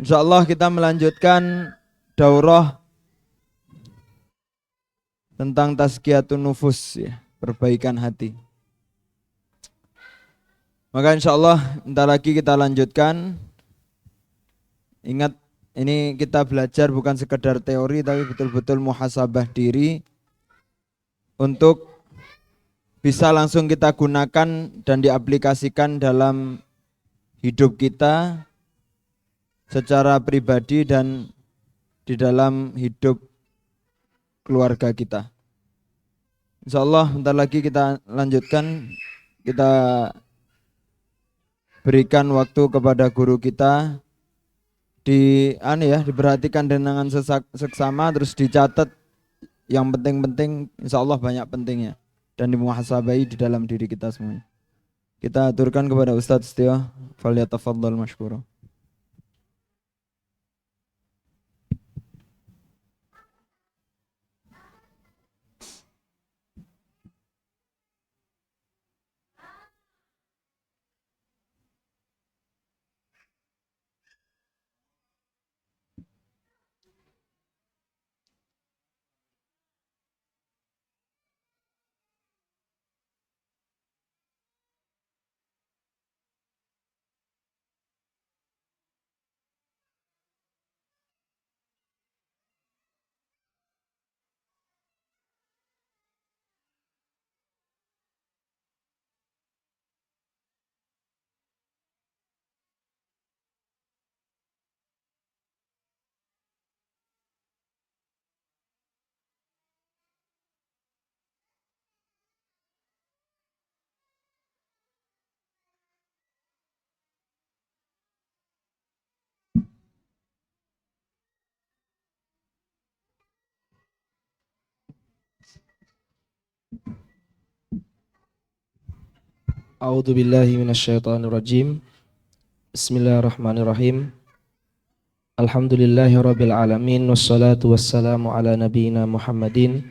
Insyaallah kita melanjutkan daurah tentang tazkiyatun nufus ya, perbaikan hati. Maka insyaallah bentar lagi kita lanjutkan. Ingat, ini kita belajar bukan sekedar teori tapi betul-betul muhasabah diri untuk bisa langsung kita gunakan dan diaplikasikan dalam hidup kita secara pribadi dan di dalam hidup keluarga kita. Insyaallah bentar lagi kita lanjutkan. Kita berikan waktu kepada guru kita, diperhatikan dengan seksama, terus dicatat yang penting-penting. Insyaallah banyak pentingnya dan dimuhasabai di dalam diri kita semuanya. Kita aturkan kepada Ustadz Setio, falyatafaddal mashkura. A'udzu billahi minasyaitonir rajim. Bismillahirrahmanirrahim. Alhamdulillahirabbil alamin wassalatu wassalamu ala nabiyyina Muhammadin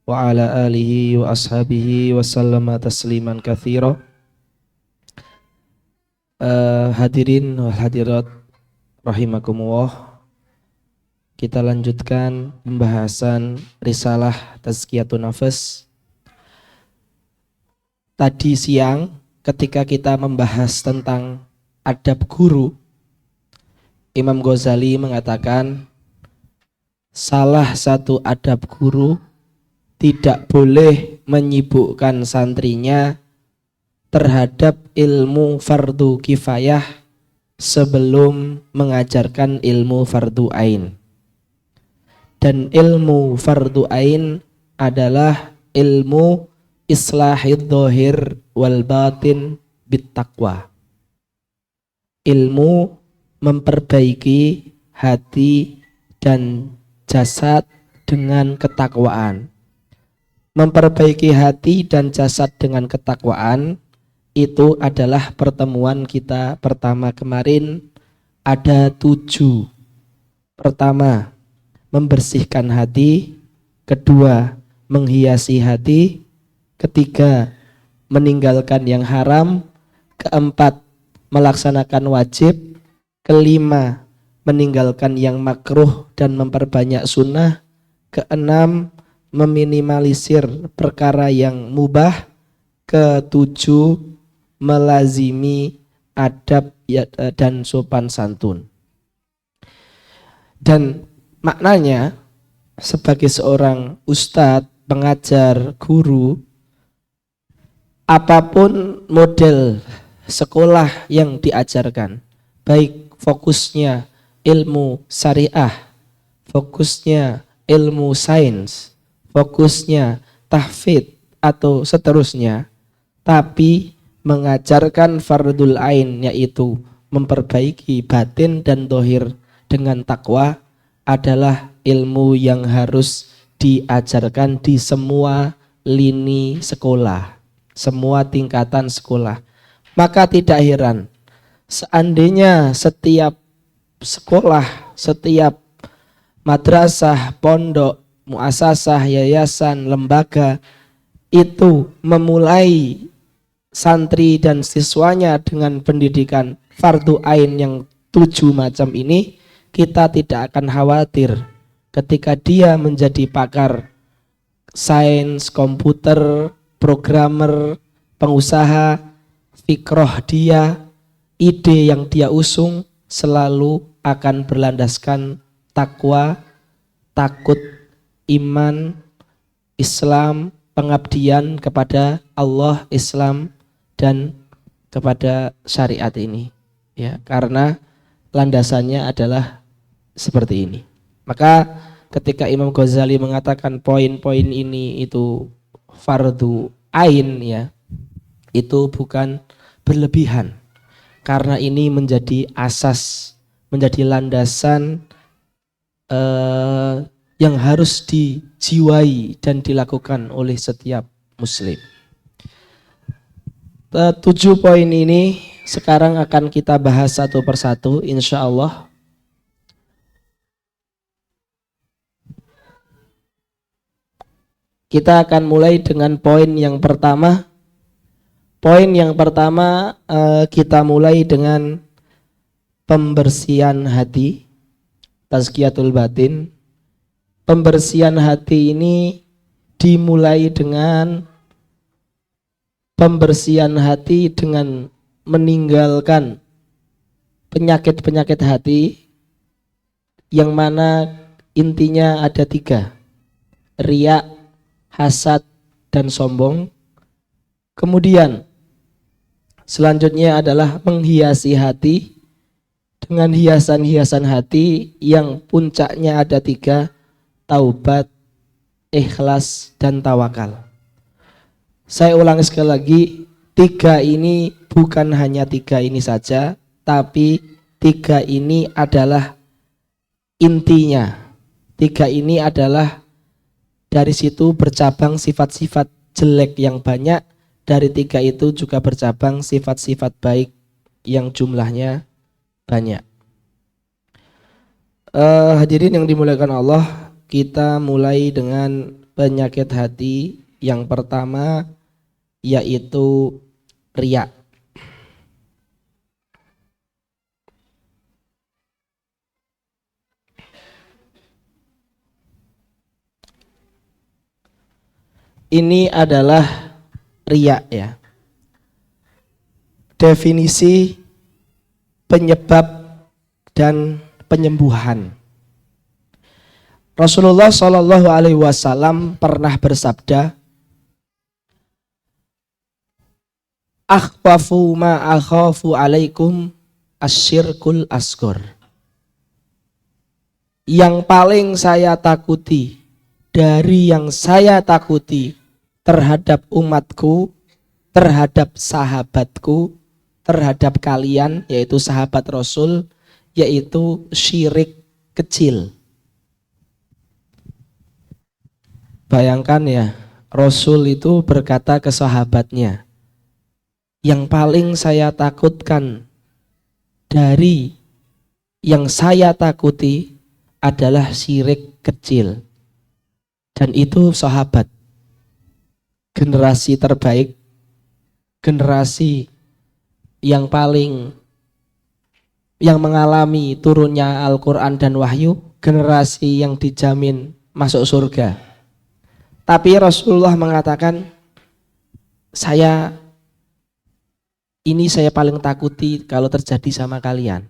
wa ala alihi wa ashabihi wa sallama tasliman katsira. Hadirin wal hadirat rahimakumullah. Kita lanjutkan pembahasan risalah Tazkiyatun Nafas. Tadi siang ketika kita membahas tentang adab guru, Imam Ghazali mengatakan salah satu adab guru tidak boleh menyibukkan santrinya terhadap ilmu fardu kifayah sebelum mengajarkan ilmu fardu ain. Dan ilmu fardu ain adalah ilmu islahid dhahir wal batin bittaqwa. Ilmu memperbaiki hati dan jasad dengan ketakwaan. Memperbaiki hati dan jasad dengan ketakwaan itu adalah pertemuan kita pertama kemarin. Ada 7. Pertama, membersihkan hati. Kedua, menghiasi hati. Ketiga, meninggalkan yang haram. Keempat, melaksanakan wajib. Kelima, meninggalkan yang makruh dan memperbanyak sunnah. Keenam, meminimalisir perkara yang mubah. Ketujuh, melazimi adab dan sopan santun. Dan maknanya sebagai seorang ustadz, pengajar, guru, apapun model sekolah yang diajarkan, baik fokusnya ilmu syariah, fokusnya ilmu sains, fokusnya tahfidz atau seterusnya, tapi mengajarkan fardul ain, yaitu memperbaiki batin dan dohir dengan takwa, adalah ilmu yang harus diajarkan di semua lini sekolah, semua tingkatan sekolah. Maka tidak heran seandainya setiap sekolah, setiap madrasah, pondok, muasasah, yayasan, lembaga itu memulai santri dan siswanya dengan pendidikan fardu ain yang 7 macam ini, kita tidak akan khawatir ketika dia menjadi pakar sains, komputer, programmer, pengusaha, fikroh dia, ide yang dia usung selalu akan berlandaskan takwa, takut, iman, Islam, pengabdian kepada Allah, Islam, dan kepada syariat ini, ya, karena landasannya adalah seperti ini. Maka ketika Imam Ghazali mengatakan poin-poin ini itu fardu ain, ya, itu bukan berlebihan, karena ini menjadi asas, menjadi landasan yang harus dijiwai dan dilakukan oleh setiap muslim. 7 poin ini sekarang akan kita bahas satu persatu insya Allah. Kita akan mulai dengan poin yang pertama. Poin yang pertama kita mulai dengan pembersihan hati, tazkiyatul batin. Pembersihan hati ini dimulai dengan pembersihan hati dengan meninggalkan penyakit-penyakit hati yang mana intinya ada 3: riya, hasad, dan sombong. Kemudian selanjutnya adalah menghiasi hati dengan hiasan-hiasan hati yang puncaknya ada 3: taubat, ikhlas, dan tawakal. Saya ulangi sekali lagi, 3 ini bukan hanya 3 ini saja, tapi 3 ini adalah intinya. 3 ini adalah dari situ bercabang sifat-sifat jelek yang banyak, dari 3 itu juga bercabang sifat-sifat baik yang jumlahnya banyak. Hadirin yang dimuliakan Allah, kita mulai dengan penyakit hati. Yang pertama yaitu riya. Ini adalah riya, ya. Definisi, penyebab, dan penyembuhan. Rasulullah Shallallahu Alaihi Wasallam pernah bersabda, akhwafu ma akhafu alaikum asyirkul asghar. Yang paling saya takuti dari yang saya takuti terhadap umatku, terhadap sahabatku, terhadap kalian, yaitu sahabat Rasul, yaitu syirik kecil. Bayangkan ya, Rasul itu berkata ke sahabatnya, yang paling saya takutkan dari yang saya takuti adalah syirik kecil. Dan itu sahabat, generasi terbaik, generasi yang paling, yang mengalami turunnya Al-Quran dan Wahyu, generasi yang dijamin masuk surga. Tapi Rasulullah mengatakan, ini saya paling takuti kalau terjadi sama kalian,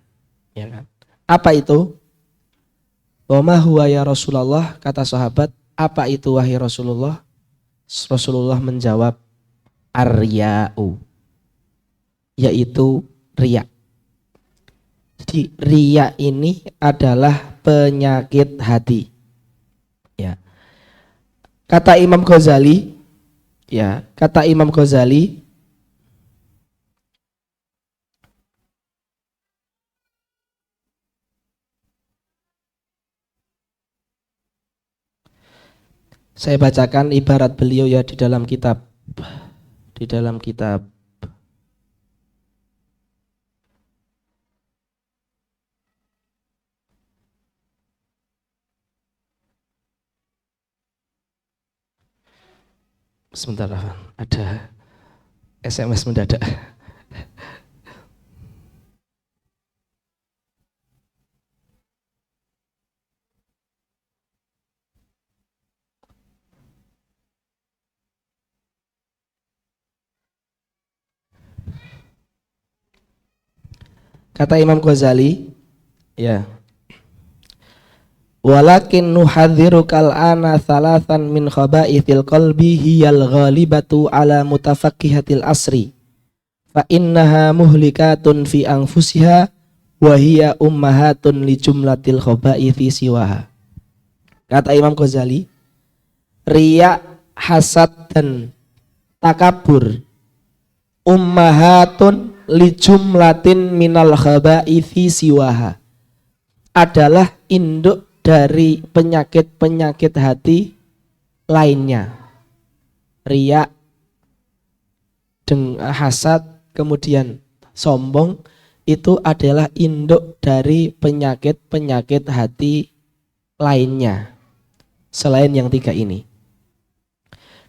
ya kan? Apa itu? Wa ma huwa ya Rasulullah, kata sahabat, apa itu wahai Rasulullah? Rasulullah menjawab, ar-riya'u, yaitu riya. Jadi riya ini adalah penyakit hati, ya. Kata Imam Ghazali, ya, kata Imam Ghazali, saya bacakan ibarat beliau ya di dalam kitab. Sebentar, ada SMS mendadak. Kata Imam Ghazali, ya. Walakin nuhadziruka al-ana thalathan min khaba'ithil qalbi hiyal ghalibatu ala mutafaqqihatil asri. Fa innaha muhlikatun fi anfusiha wa hiya ummahatun li jumlatil khaba'ithi siwaha. Kata Imam Ghazali, riya, hasad dan takabur ummahatun li jumlatin minal khaba'ithi siwaha, adalah induk dari penyakit-penyakit hati lainnya. Riya, hasad, kemudian sombong, itu adalah induk dari penyakit-penyakit hati lainnya selain yang tiga ini.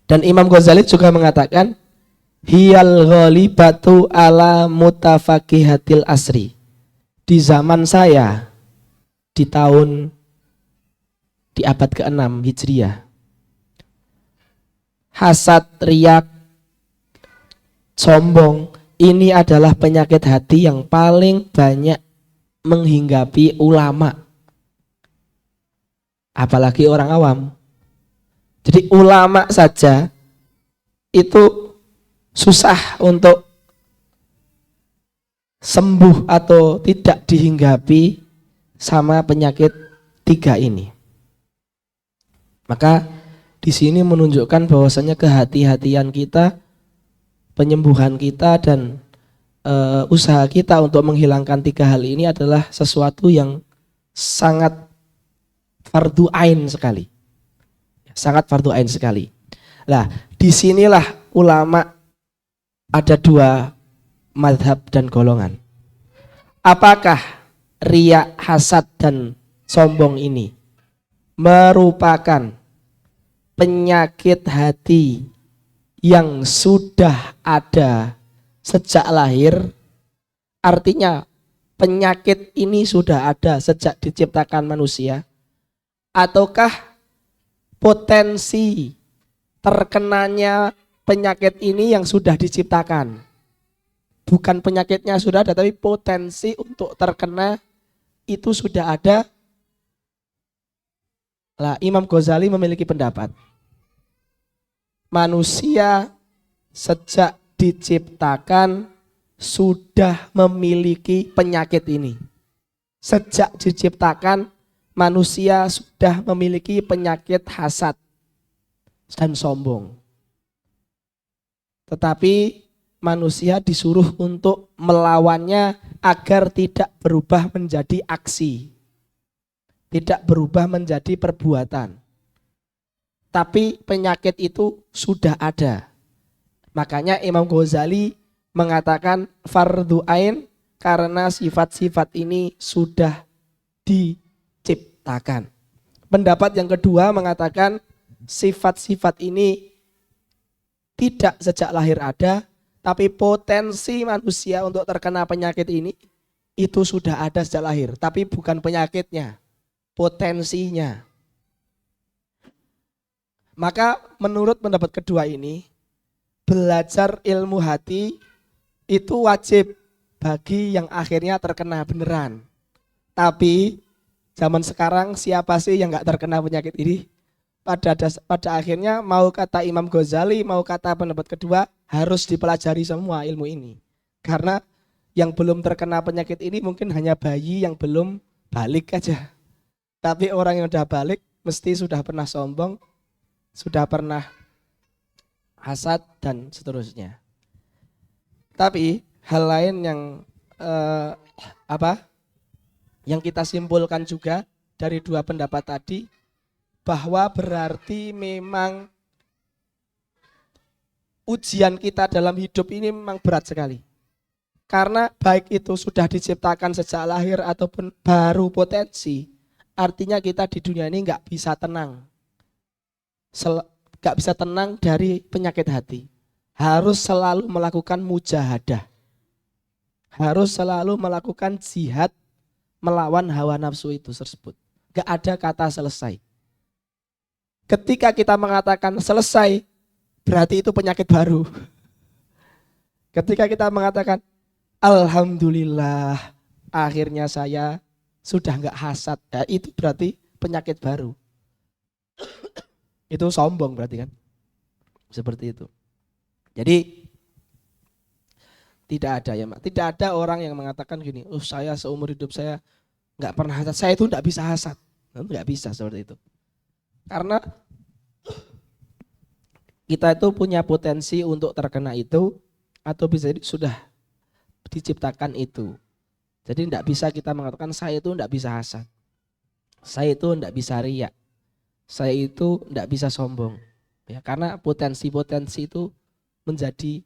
Dan Imam Ghazali juga mengatakan hiyal ghalibatu ala mutafaqihatil asri. Di zaman saya, di abad ke-6 Hijriah, hasad, riak, sombong, ini adalah penyakit hati yang paling banyak menghinggapi ulama, apalagi orang awam. Jadi ulama saja itu susah untuk sembuh atau tidak dihinggapi sama penyakit tiga ini. Maka di sini menunjukkan bahwasanya kehati-hatian kita, penyembuhan kita dan usaha kita untuk menghilangkan tiga hal ini adalah sesuatu yang sangat fardu ain sekali. Sangat fardu ain sekali. Nah, disinilah ulama ada dua madhab dan golongan. Apakah riya, hasad dan sombong ini merupakan penyakit hati yang sudah ada sejak lahir? Artinya penyakit ini sudah ada sejak diciptakan manusia, ataukah potensi terkenanya penyakit ini yang sudah diciptakan? Bukan penyakitnya sudah ada, tapi potensi untuk terkena itu sudah ada. Lah, Imam Ghazali memiliki pendapat manusia sejak diciptakan sudah memiliki penyakit ini. Sejak diciptakan manusia sudah memiliki penyakit hasad dan sombong. Tetapi manusia disuruh untuk melawannya agar tidak berubah menjadi aksi, tidak berubah menjadi perbuatan. Tapi penyakit itu sudah ada. Makanya Imam Ghazali mengatakan fardhu ain karena sifat-sifat ini sudah diciptakan. Pendapat yang kedua mengatakan sifat-sifat ini tidak sejak lahir ada, tapi potensi manusia untuk terkena penyakit ini itu sudah ada sejak lahir, tapi bukan penyakitnya, potensinya. Maka menurut pendapat kedua ini, belajar ilmu hati itu wajib bagi yang akhirnya terkena beneran. Tapi zaman sekarang siapa sih yang gak terkena penyakit ini? Pada akhirnya mau kata Imam Ghazali, mau kata pendapat kedua, harus dipelajari semua ilmu ini. Karena yang belum terkena penyakit ini mungkin hanya bayi yang belum balik aja. Tapi orang yang udah balik mesti sudah pernah sombong, sudah pernah hasad dan seterusnya. Tapi hal lain yang yang kita simpulkan juga dari dua pendapat tadi, bahwa berarti memang ujian kita dalam hidup ini memang berat sekali. Karena baik itu sudah diciptakan sejak lahir ataupun baru potensi, artinya kita di dunia ini nggak bisa tenang. Nggak bisa tenang dari penyakit hati. Harus selalu melakukan mujahadah. Harus selalu melakukan jihad melawan hawa nafsu itu tersebut. Nggak ada kata selesai. Ketika kita mengatakan selesai, berarti itu penyakit baru. Ketika kita mengatakan alhamdulillah, akhirnya saya sudah nggak hasad. Ya, itu berarti penyakit baru. Itu sombong berarti kan. Seperti itu. Jadi tidak ada ya, Mak. Tidak ada orang yang mengatakan gini, saya seumur hidup saya nggak pernah hasad. Saya itu nggak bisa hasad. Nggak bisa seperti itu. Karena kita itu punya potensi untuk terkena itu, atau bisa jadi sudah diciptakan itu. Jadi tidak bisa kita mengatakan saya itu tidak bisa hasad. Saya itu tidak bisa riya. Saya itu tidak bisa sombong. Ya, karena potensi-potensi itu menjadi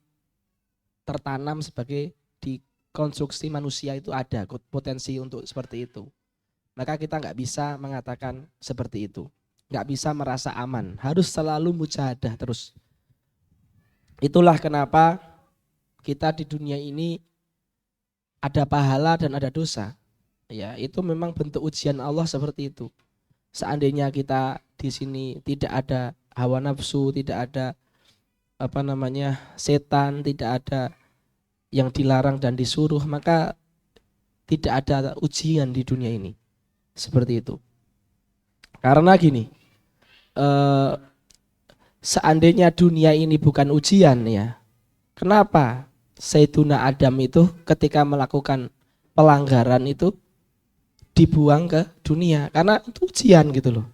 tertanam sebagai di konstruksi manusia itu ada potensi untuk seperti itu. Maka kita nggak bisa mengatakan seperti itu. Nggak bisa merasa aman. Harus selalu mujahadah terus. Itulah kenapa kita di dunia ini ada pahala dan ada dosa. Ya, itu memang bentuk ujian Allah seperti itu. Seandainya kita di sini tidak ada hawa nafsu, tidak ada setan, tidak ada yang dilarang dan disuruh, maka tidak ada ujian di dunia ini. Seperti itu. Karena gini, seandainya dunia ini bukan ujian ya, kenapa Sayyiduna Adam itu ketika melakukan pelanggaran itu dibuang ke dunia? Karena itu ujian gitu loh.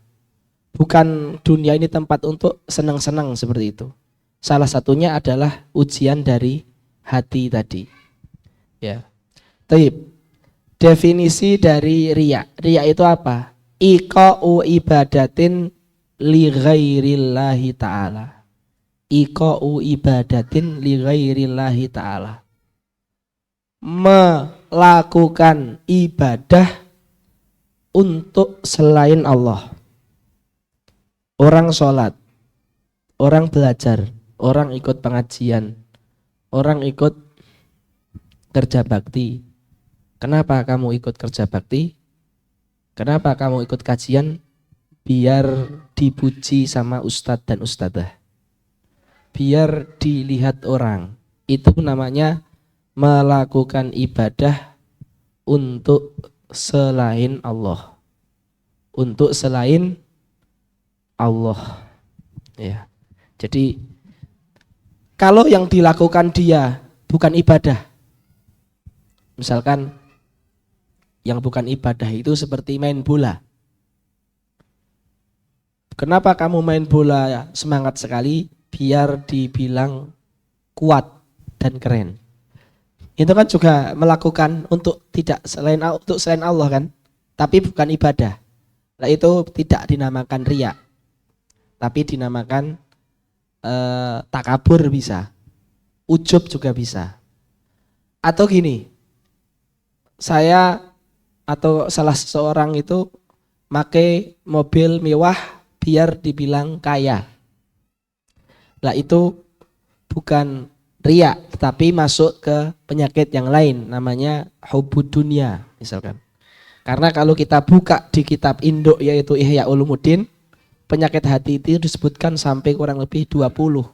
Bukan dunia ini tempat untuk senang-senang seperti itu. Salah satunya adalah ujian dari hati tadi. Ya. Taib. Definisi dari riya. Riya itu apa? Iqa'u ibadatin li ghairillahi ta'ala. Iqa'u ibadatin li ghairillahi ta'ala. Melakukan ibadah untuk selain Allah. Orang sholat, orang belajar, orang ikut pengajian, orang ikut kerja bakti. Kenapa kamu ikut kerja bakti? Kenapa kamu ikut kajian? Biar dipuji sama ustadz dan ustadzah. Biar dilihat orang. Itu namanya melakukan ibadah untuk selain Allah. Untuk selain Allah. Ya. Jadi kalau yang dilakukan dia bukan ibadah. Misalkan yang bukan ibadah itu seperti main bola. Kenapa kamu main bola semangat sekali? Biar dibilang kuat dan keren. Itu kan juga melakukan untuk selain Allah kan, tapi bukan ibadah. Nah, itu tidak dinamakan riya, tapi dinamakan takabur bisa, ujub juga bisa. Atau gini, saya atau salah seseorang itu pakai mobil mewah biar dibilang kaya. Lah itu bukan riya, tetapi masuk ke penyakit yang lain, namanya hubud dunia misalkan. Karena kalau kita buka di kitab induk yaitu Ihya Ulumuddin, penyakit hati itu disebutkan sampai kurang lebih 20.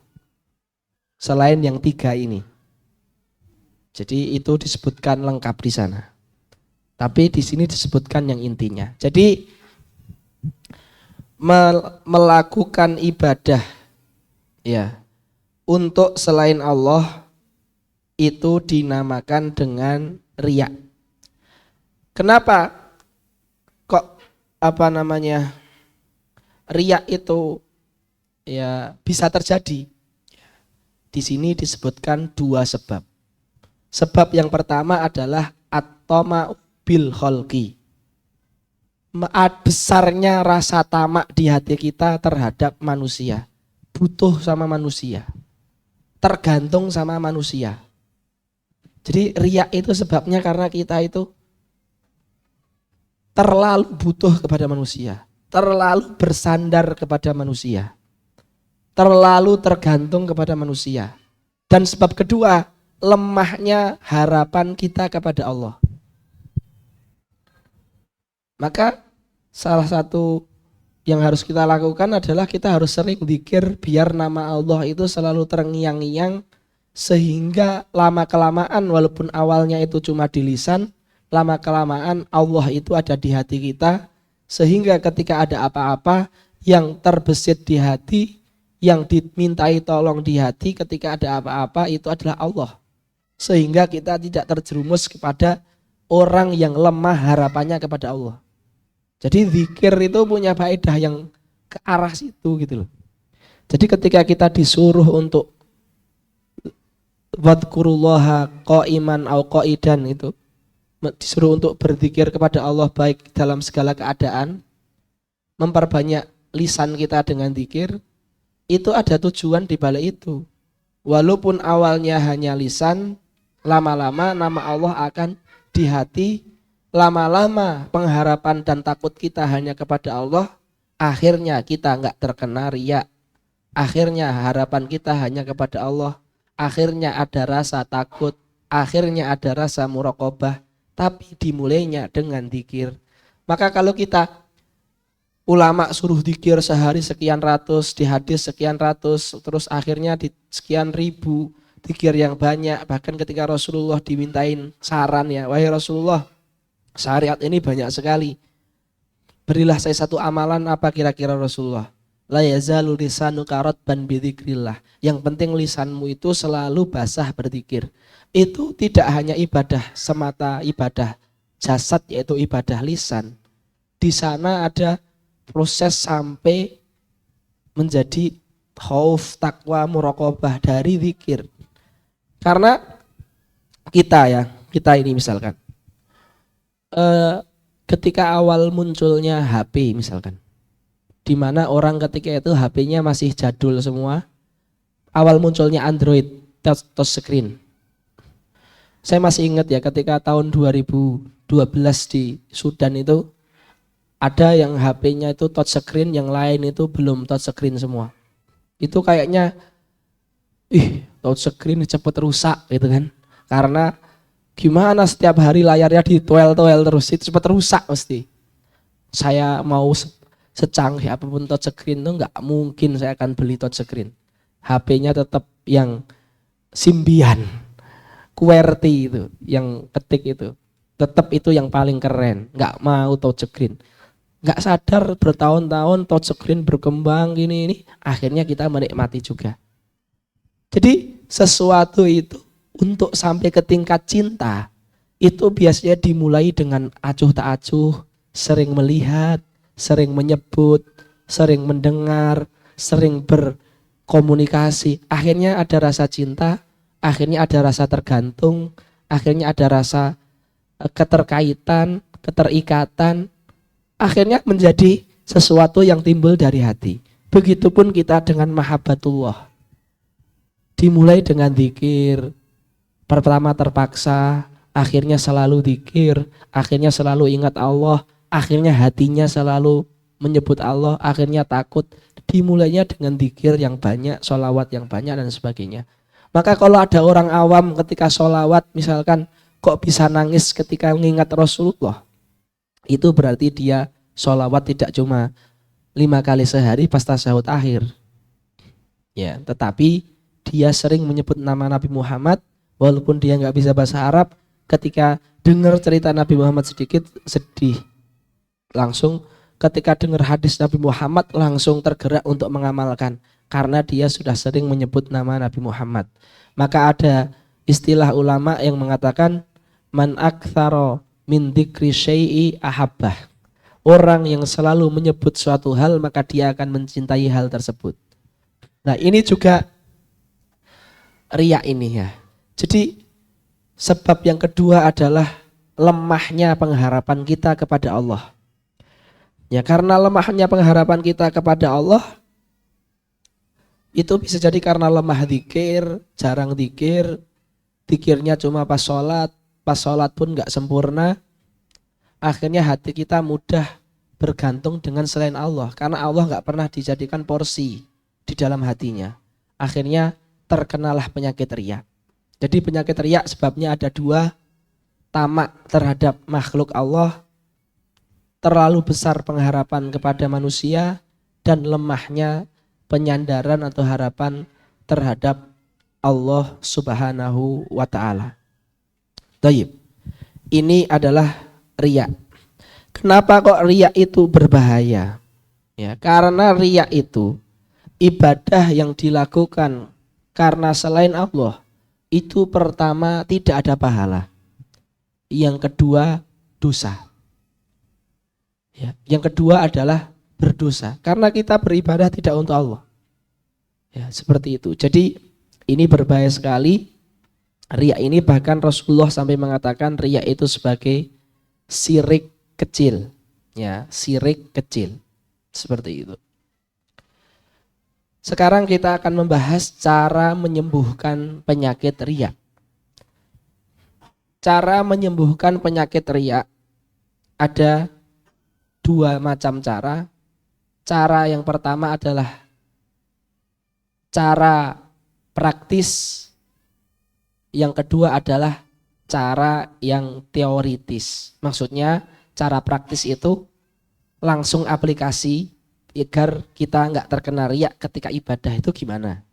Selain yang 3 ini. Jadi itu disebutkan lengkap di sana. Tapi di sini disebutkan yang intinya. Jadi melakukan ibadah ya untuk selain Allah itu dinamakan dengan riya. Kenapa kok riya itu ya bisa terjadi? Di sini disebutkan 2 sebab. Sebab yang pertama adalah at-tama bil khalqi. Besarnya rasa tamak di hati kita terhadap manusia. Butuh sama manusia. Tergantung sama manusia. Jadi riya itu sebabnya karena kita itu terlalu butuh kepada manusia. Terlalu bersandar kepada manusia. Terlalu tergantung kepada manusia. Dan sebab kedua, lemahnya harapan kita kepada Allah. Maka salah satu yang harus kita lakukan adalah kita harus sering zikir biar nama Allah itu selalu terngiang-ngiang, sehingga lama-kelamaan walaupun awalnya itu cuma di lisan, lama-kelamaan Allah itu ada di hati kita, sehingga ketika ada apa-apa yang terbesit di hati, yang dimintai tolong di hati ketika ada apa-apa itu adalah Allah. Sehingga kita tidak terjerumus kepada orang yang lemah harapannya kepada Allah. Jadi zikir itu punya faedah yang ke arah situ gitu loh. Jadi ketika kita disuruh untuk wadkurullaha qa'iman au qa'idan, itu disuruh untuk berzikir kepada Allah baik dalam segala keadaan, memperbanyak lisan kita dengan zikir, itu ada tujuan di balik itu. Walaupun awalnya hanya lisan, lama-lama nama Allah akan di hati, lama-lama pengharapan dan takut kita hanya kepada Allah, akhirnya kita nggak terkena riya, akhirnya harapan kita hanya kepada Allah, akhirnya ada rasa takut, akhirnya ada rasa muraqabah, tapi dimulainya dengan zikir. Maka kalau kita ulama suruh zikir sehari sekian ratus, di hadis sekian ratus, terus akhirnya di sekian ribu, zikir yang banyak. Bahkan ketika Rasulullah dimintain saran, ya wahai Rasulullah, syariat ini banyak sekali, berilah saya satu amalan. Apa kira-kira Rasulullah? La yazalu lisanuka ratban bidzikrillah. Yang penting lisanmu itu selalu basah berzikir. Itu tidak hanya ibadah semata, ibadah jasad, yaitu ibadah lisan. Di sana ada proses sampai menjadi khauf, takwa, muraqabah dari zikir. Karena kita ini misalkan ketika awal munculnya HP misalkan, di mana orang ketika itu HP-nya masih jadul semua, awal munculnya Android touch screen. Saya masih ingat ya ketika tahun 2012 di Sudan itu ada yang HP-nya itu touch screen, yang lain itu belum touch screen semua. Itu kayaknya touch screen cepet rusak gitu kan. Karena gimana setiap hari layarnya ditoel-toel terus, itu cepet rusak pasti. Saya mau secanggih apapun touch screen itu nggak mungkin saya akan beli touch screen. HP-nya tetap yang Symbian, QWERTY itu, yang ketik itu. Tetap itu yang paling keren, nggak mau touch screen. Nggak sadar bertahun-tahun touch screen berkembang gini, akhirnya kita menikmati juga. Jadi sesuatu itu untuk sampai ke tingkat cinta, itu biasanya dimulai dengan acuh tak acuh, sering melihat, sering menyebut, sering mendengar, sering berkomunikasi. Akhirnya ada rasa cinta, akhirnya ada rasa tergantung, akhirnya ada rasa keterkaitan, keterikatan, akhirnya menjadi sesuatu yang timbul dari hati. Begitupun kita dengan mahabbatullah. Dimulai dengan zikir, pertama terpaksa, akhirnya selalu zikir, akhirnya selalu ingat Allah, akhirnya hatinya selalu menyebut Allah, akhirnya takut. Dimulainya dengan zikir yang banyak, sholawat yang banyak dan sebagainya. Maka kalau ada orang awam ketika sholawat misalkan kok bisa nangis ketika mengingat Rasulullah, itu berarti dia sholawat tidak cuma 5 kali sehari pas tasyahud akhir, ya, tetapi dia sering menyebut nama Nabi Muhammad walaupun dia nggak bisa bahasa Arab. Ketika dengar cerita Nabi Muhammad sedikit sedih, langsung ketika dengar hadis Nabi Muhammad langsung tergerak untuk mengamalkan karena dia sudah sering menyebut nama Nabi Muhammad. Maka ada istilah ulama yang mengatakan man aktsara min dzikri syai'i ahabbah. Orang yang selalu menyebut suatu hal maka dia akan mencintai hal tersebut. Nah, ini juga riya ini ya. Jadi sebab yang kedua adalah lemahnya pengharapan kita kepada Allah. Ya, karena lemahnya pengharapan kita kepada Allah itu bisa jadi karena lemah zikir, jarang zikir, zikirnya cuma pas sholat pun gak sempurna. Akhirnya hati kita mudah bergantung dengan selain Allah, karena Allah gak pernah dijadikan porsi di dalam hatinya. Akhirnya terkenalah penyakit riya. Jadi penyakit riya sebabnya ada 2, tamak terhadap makhluk Allah, terlalu besar pengharapan kepada manusia, dan lemahnya penyandaran atau harapan terhadap Allah Subhanahu wa ta'ala. Taib. ini adalah riya. Kenapa kok riya itu berbahaya? Ya, karena riya itu ibadah yang dilakukan karena selain Allah, itu pertama tidak ada pahala. Yang kedua dosa. Ya, yang kedua adalah berdosa karena kita beribadah tidak untuk Allah. Ya, seperti itu. Jadi ini berbahaya sekali. Riya ini bahkan Rasulullah sampai mengatakan riya itu sebagai syirik kecil. Ya, syirik kecil. Seperti itu. Sekarang kita akan membahas cara menyembuhkan penyakit riya. Cara menyembuhkan penyakit riya ada dua macam cara. Cara yang pertama adalah cara praktis. Yang kedua adalah cara yang teoritis. Maksudnya cara praktis itu langsung aplikasi agar kita nggak terkena riya ketika ibadah itu gimana.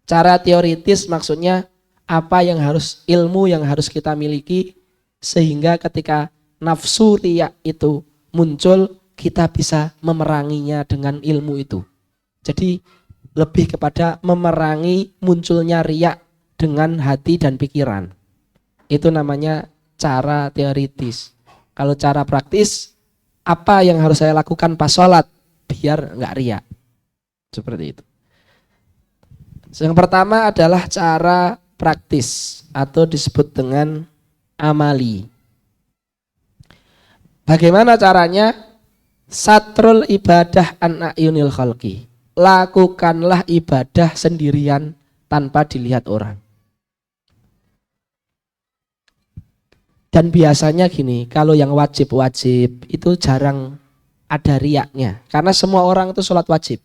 Cara teoritis maksudnya apa yang harus, ilmu yang harus kita miliki sehingga ketika nafsu riya itu muncul kita bisa memeranginya dengan ilmu itu. Jadi lebih kepada memerangi munculnya riya dengan hati dan pikiran. Itu namanya cara teoritis. Kalau cara praktis, apa yang harus saya lakukan pas sholat biar nggak riya. Seperti itu. Yang pertama adalah cara praktis atau disebut dengan amali. Bagaimana caranya? Satrul ibadah an ayunil khalqi. Lakukanlah ibadah sendirian tanpa dilihat orang. Dan biasanya gini, kalau yang wajib-wajib itu jarang ada riyaknya. Karena semua orang itu sholat wajib.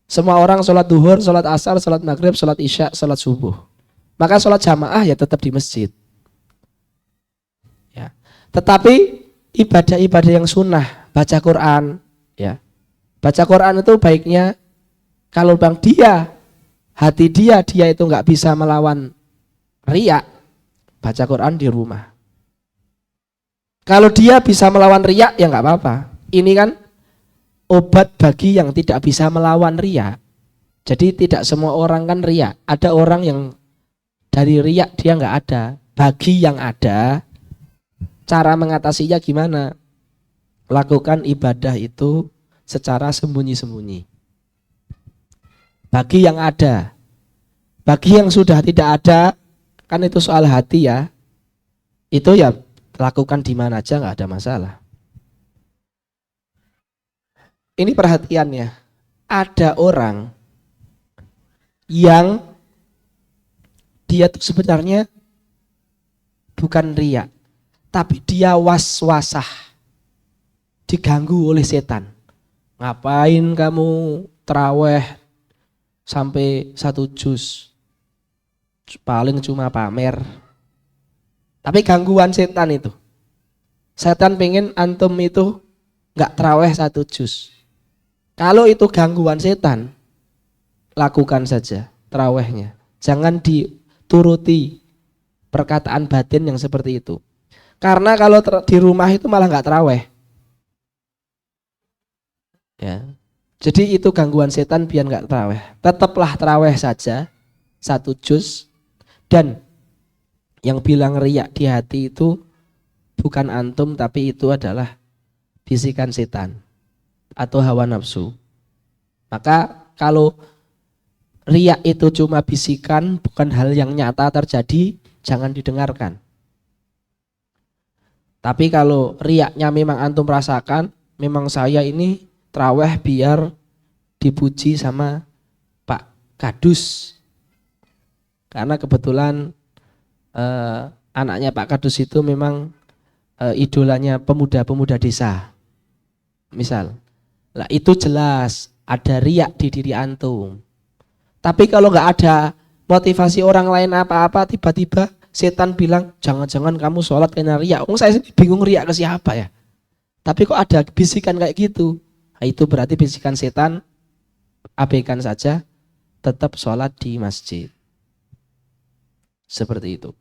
Semua orang sholat duhur, sholat asar, sholat maghrib, sholat isya, sholat subuh. Maka sholat jamaah ya tetap di masjid. Ya. Tetapi ibadah-ibadah yang sunnah, baca Quran, ya. Baca Quran itu baiknya kalau bang hati dia itu nggak bisa melawan riya, baca Quran di rumah. Kalau dia bisa melawan riya ya nggak apa-apa. Ini kan obat bagi yang tidak bisa melawan riya. Jadi tidak semua orang kan riya. Ada orang yang dari riya dia nggak ada. Bagi yang ada, cara mengatasinya gimana? Lakukan ibadah itu secara sembunyi-sembunyi. Bagi yang ada. Bagi yang sudah tidak ada, kan itu soal hati ya. Itu ya lakukan di mana aja nggak ada masalah. Ini perhatiannya. Ada orang yang dia tuh sebenarnya bukan riya, tapi dia was-wasah, diganggu oleh setan. Ngapain kamu terawih sampai 1 juz? Paling cuma pamer. Tapi gangguan setan itu. Setan pengen antum itu nggak terawih 1 juz. Kalau itu gangguan setan, lakukan saja terawihnya. Jangan dituruti perkataan batin yang seperti itu. Karena kalau di rumah itu malah nggak terawih. Ya. Jadi itu gangguan setan biar nggak terawih. Tetaplah terawih saja 1 juz. Dan yang bilang riya di hati itu bukan antum, tapi itu adalah bisikan setan atau hawa nafsu. Maka kalau riya itu cuma bisikan, bukan hal yang nyata terjadi, jangan didengarkan. Tapi kalau riyaknya memang antum rasakan, memang saya ini traweh biar dipuji sama Pak Kadus. Karena kebetulan anaknya Pak Kadus itu memang idolanya pemuda-pemuda desa. Misal. Lah itu jelas ada riak di diri antum. Tapi kalau nggak ada motivasi orang lain apa-apa, tiba-tiba setan bilang jangan-jangan kamu sholat karena riak. Saya bingung riak ke siapa ya. Tapi kok ada bisikan kayak gitu. Nah, itu berarti bisikan setan. Abaikan saja, tetap sholat di masjid. Seperti itu.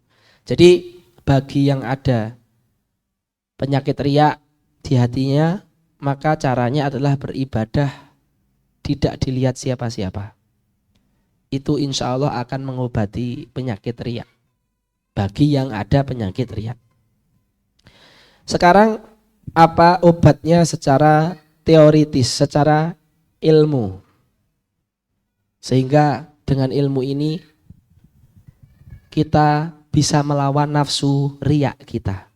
Jadi bagi yang ada penyakit riya di hatinya, maka caranya adalah beribadah tidak dilihat siapa-siapa. Itu insya Allah akan mengobati penyakit riya bagi yang ada penyakit riya. Sekarang apa obatnya secara teoritis, secara ilmu, sehingga dengan ilmu ini kita bisa melawan nafsu riya kita.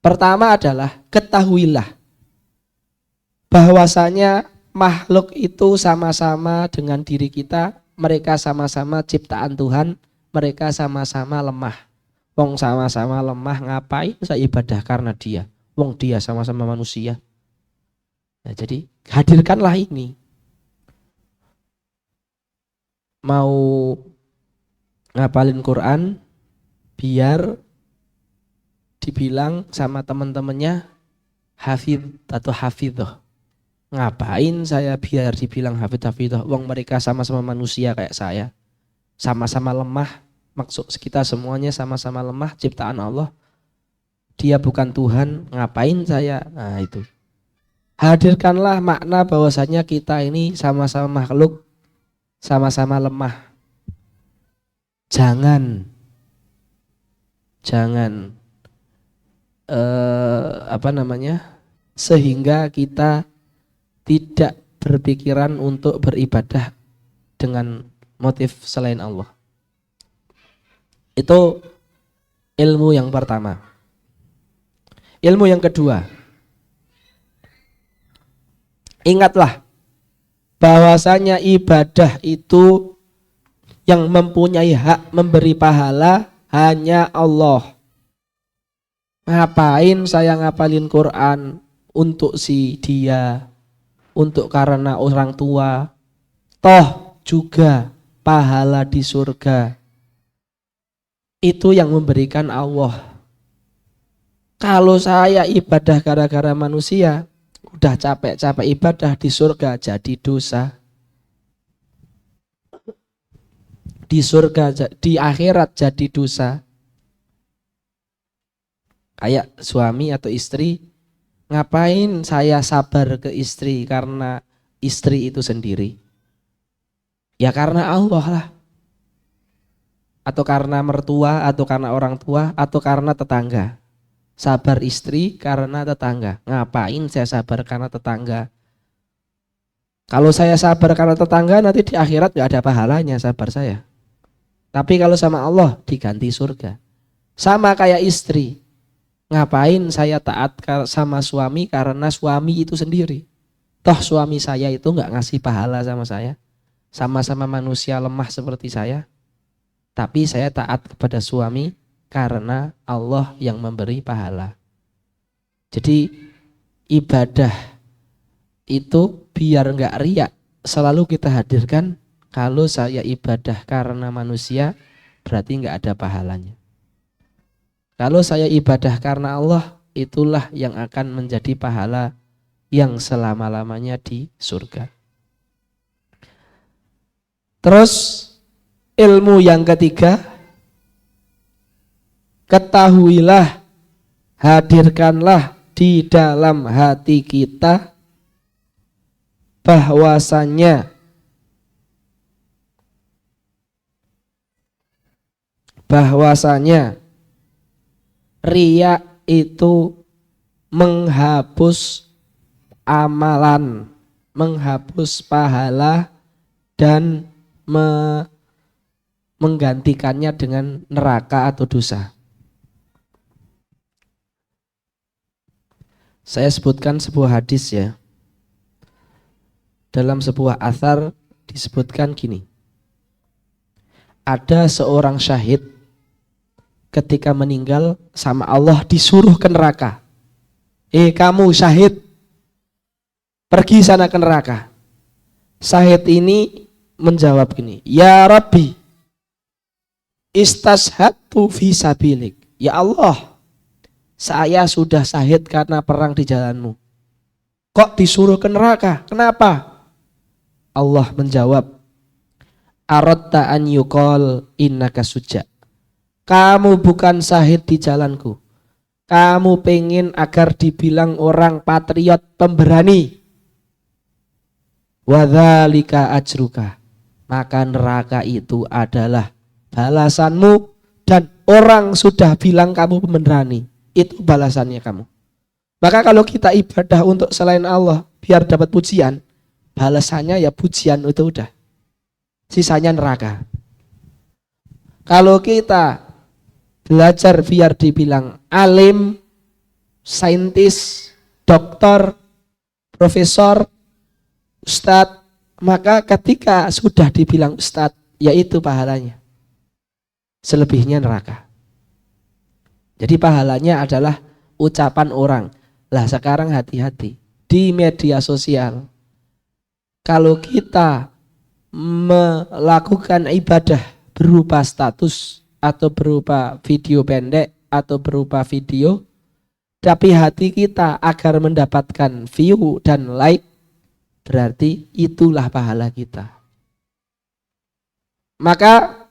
Pertama adalah ketahuilah bahwasanya makhluk itu sama-sama dengan diri kita, mereka sama-sama ciptaan Tuhan, mereka sama-sama lemah. Wong sama-sama lemah, ngapain saya ibadah karena dia? Wong dia sama-sama manusia. Nah, jadi hadirkanlah ini. Mau ngapalin Quran biar dibilang sama teman-temannya hafidh atau hafidhoh. Ngapain saya biar dibilang hafidh-hafidhoh? Wong mereka sama-sama manusia kayak saya. Sama-sama lemah. Maksud kita semuanya sama-sama lemah, ciptaan Allah. Dia bukan Tuhan, ngapain saya? Nah itu. Hadirkanlah makna bahwasanya kita ini sama-sama makhluk, sama-sama lemah. Jangan sehingga kita tidak berpikiran untuk beribadah dengan motif selain Allah. Itu ilmu yang pertama. Ilmu yang kedua, ingatlah bahwasanya ibadah itu yang mempunyai hak memberi pahala hanya Allah. Ngapain saya ngapalin Quran untuk si dia, untuk karena orang tua, toh juga pahala di surga itu yang memberikan Allah. Kalau saya ibadah gara-gara manusia, udah capek-capek ibadah di surga jadi dosa. Di surga, di akhirat jadi dosa. Kayak suami atau istri, ngapain saya sabar ke istri karena istri itu sendiri? Ya karena Allah lah. Atau karena mertua, atau karena orang tua, atau karena tetangga. Sabar istri karena tetangga. Ngapain saya sabar karena tetangga? Kalau saya sabar karena tetangga, nanti di akhirat gak ada pahalanya sabar saya. Tapi kalau sama Allah diganti surga. Sama kayak istri. Ngapain saya taat sama suami karena suami itu sendiri? Toh suami saya itu gak ngasih pahala sama saya. Sama-sama manusia lemah seperti saya. Tapi saya taat kepada suami karena Allah yang memberi pahala. Jadi ibadah itu biar enggak riak selalu kita hadirkan. Kalau saya ibadah karena manusia berarti enggak ada pahalanya. Kalau saya ibadah karena Allah, itulah yang akan menjadi pahala yang selama-lamanya di surga. Terus ilmu yang ketiga, ketahuilah, hadirkanlah di dalam hati kita bahwasanya riya itu menghapus amalan, menghapus pahala dan menggantikannya dengan neraka atau dosa. Saya sebutkan sebuah hadis ya. Dalam sebuah athar disebutkan gini. Ada seorang syahid ketika meninggal sama Allah disuruh ke neraka. Kamu syahid, pergi sana ke neraka. Syahid ini menjawab gini, ya Rabbi, istashhadtu fi sabilik. Ya Allah, saya sudah syahid karena perang di jalanmu. Kok disuruh ke neraka? Kenapa? Allah menjawab, aradta an yuqal innaka suja. Kamu bukan syahid di jalanku. Kamu pengen agar dibilang orang patriot pemberani. Wadzalika ajruka. Maka neraka itu adalah balasanmu, dan orang sudah bilang kamu pemberani. Itu balasannya kamu. Maka kalau kita ibadah untuk selain Allah biar dapat pujian, balasannya ya pujian itu udah. Sisanya neraka. Kalau kita belajar biar dibilang alim, saintis, doktor, profesor, ustadz, maka ketika sudah dibilang ustadz, yaitu pahalanya. Selebihnya neraka. Jadi pahalanya adalah ucapan orang. Lah sekarang hati-hati di media sosial. Kalau kita melakukan ibadah berupa status atau berupa video pendek atau berupa video, tapi hati kita agar mendapatkan view dan like, berarti itulah pahala kita. Maka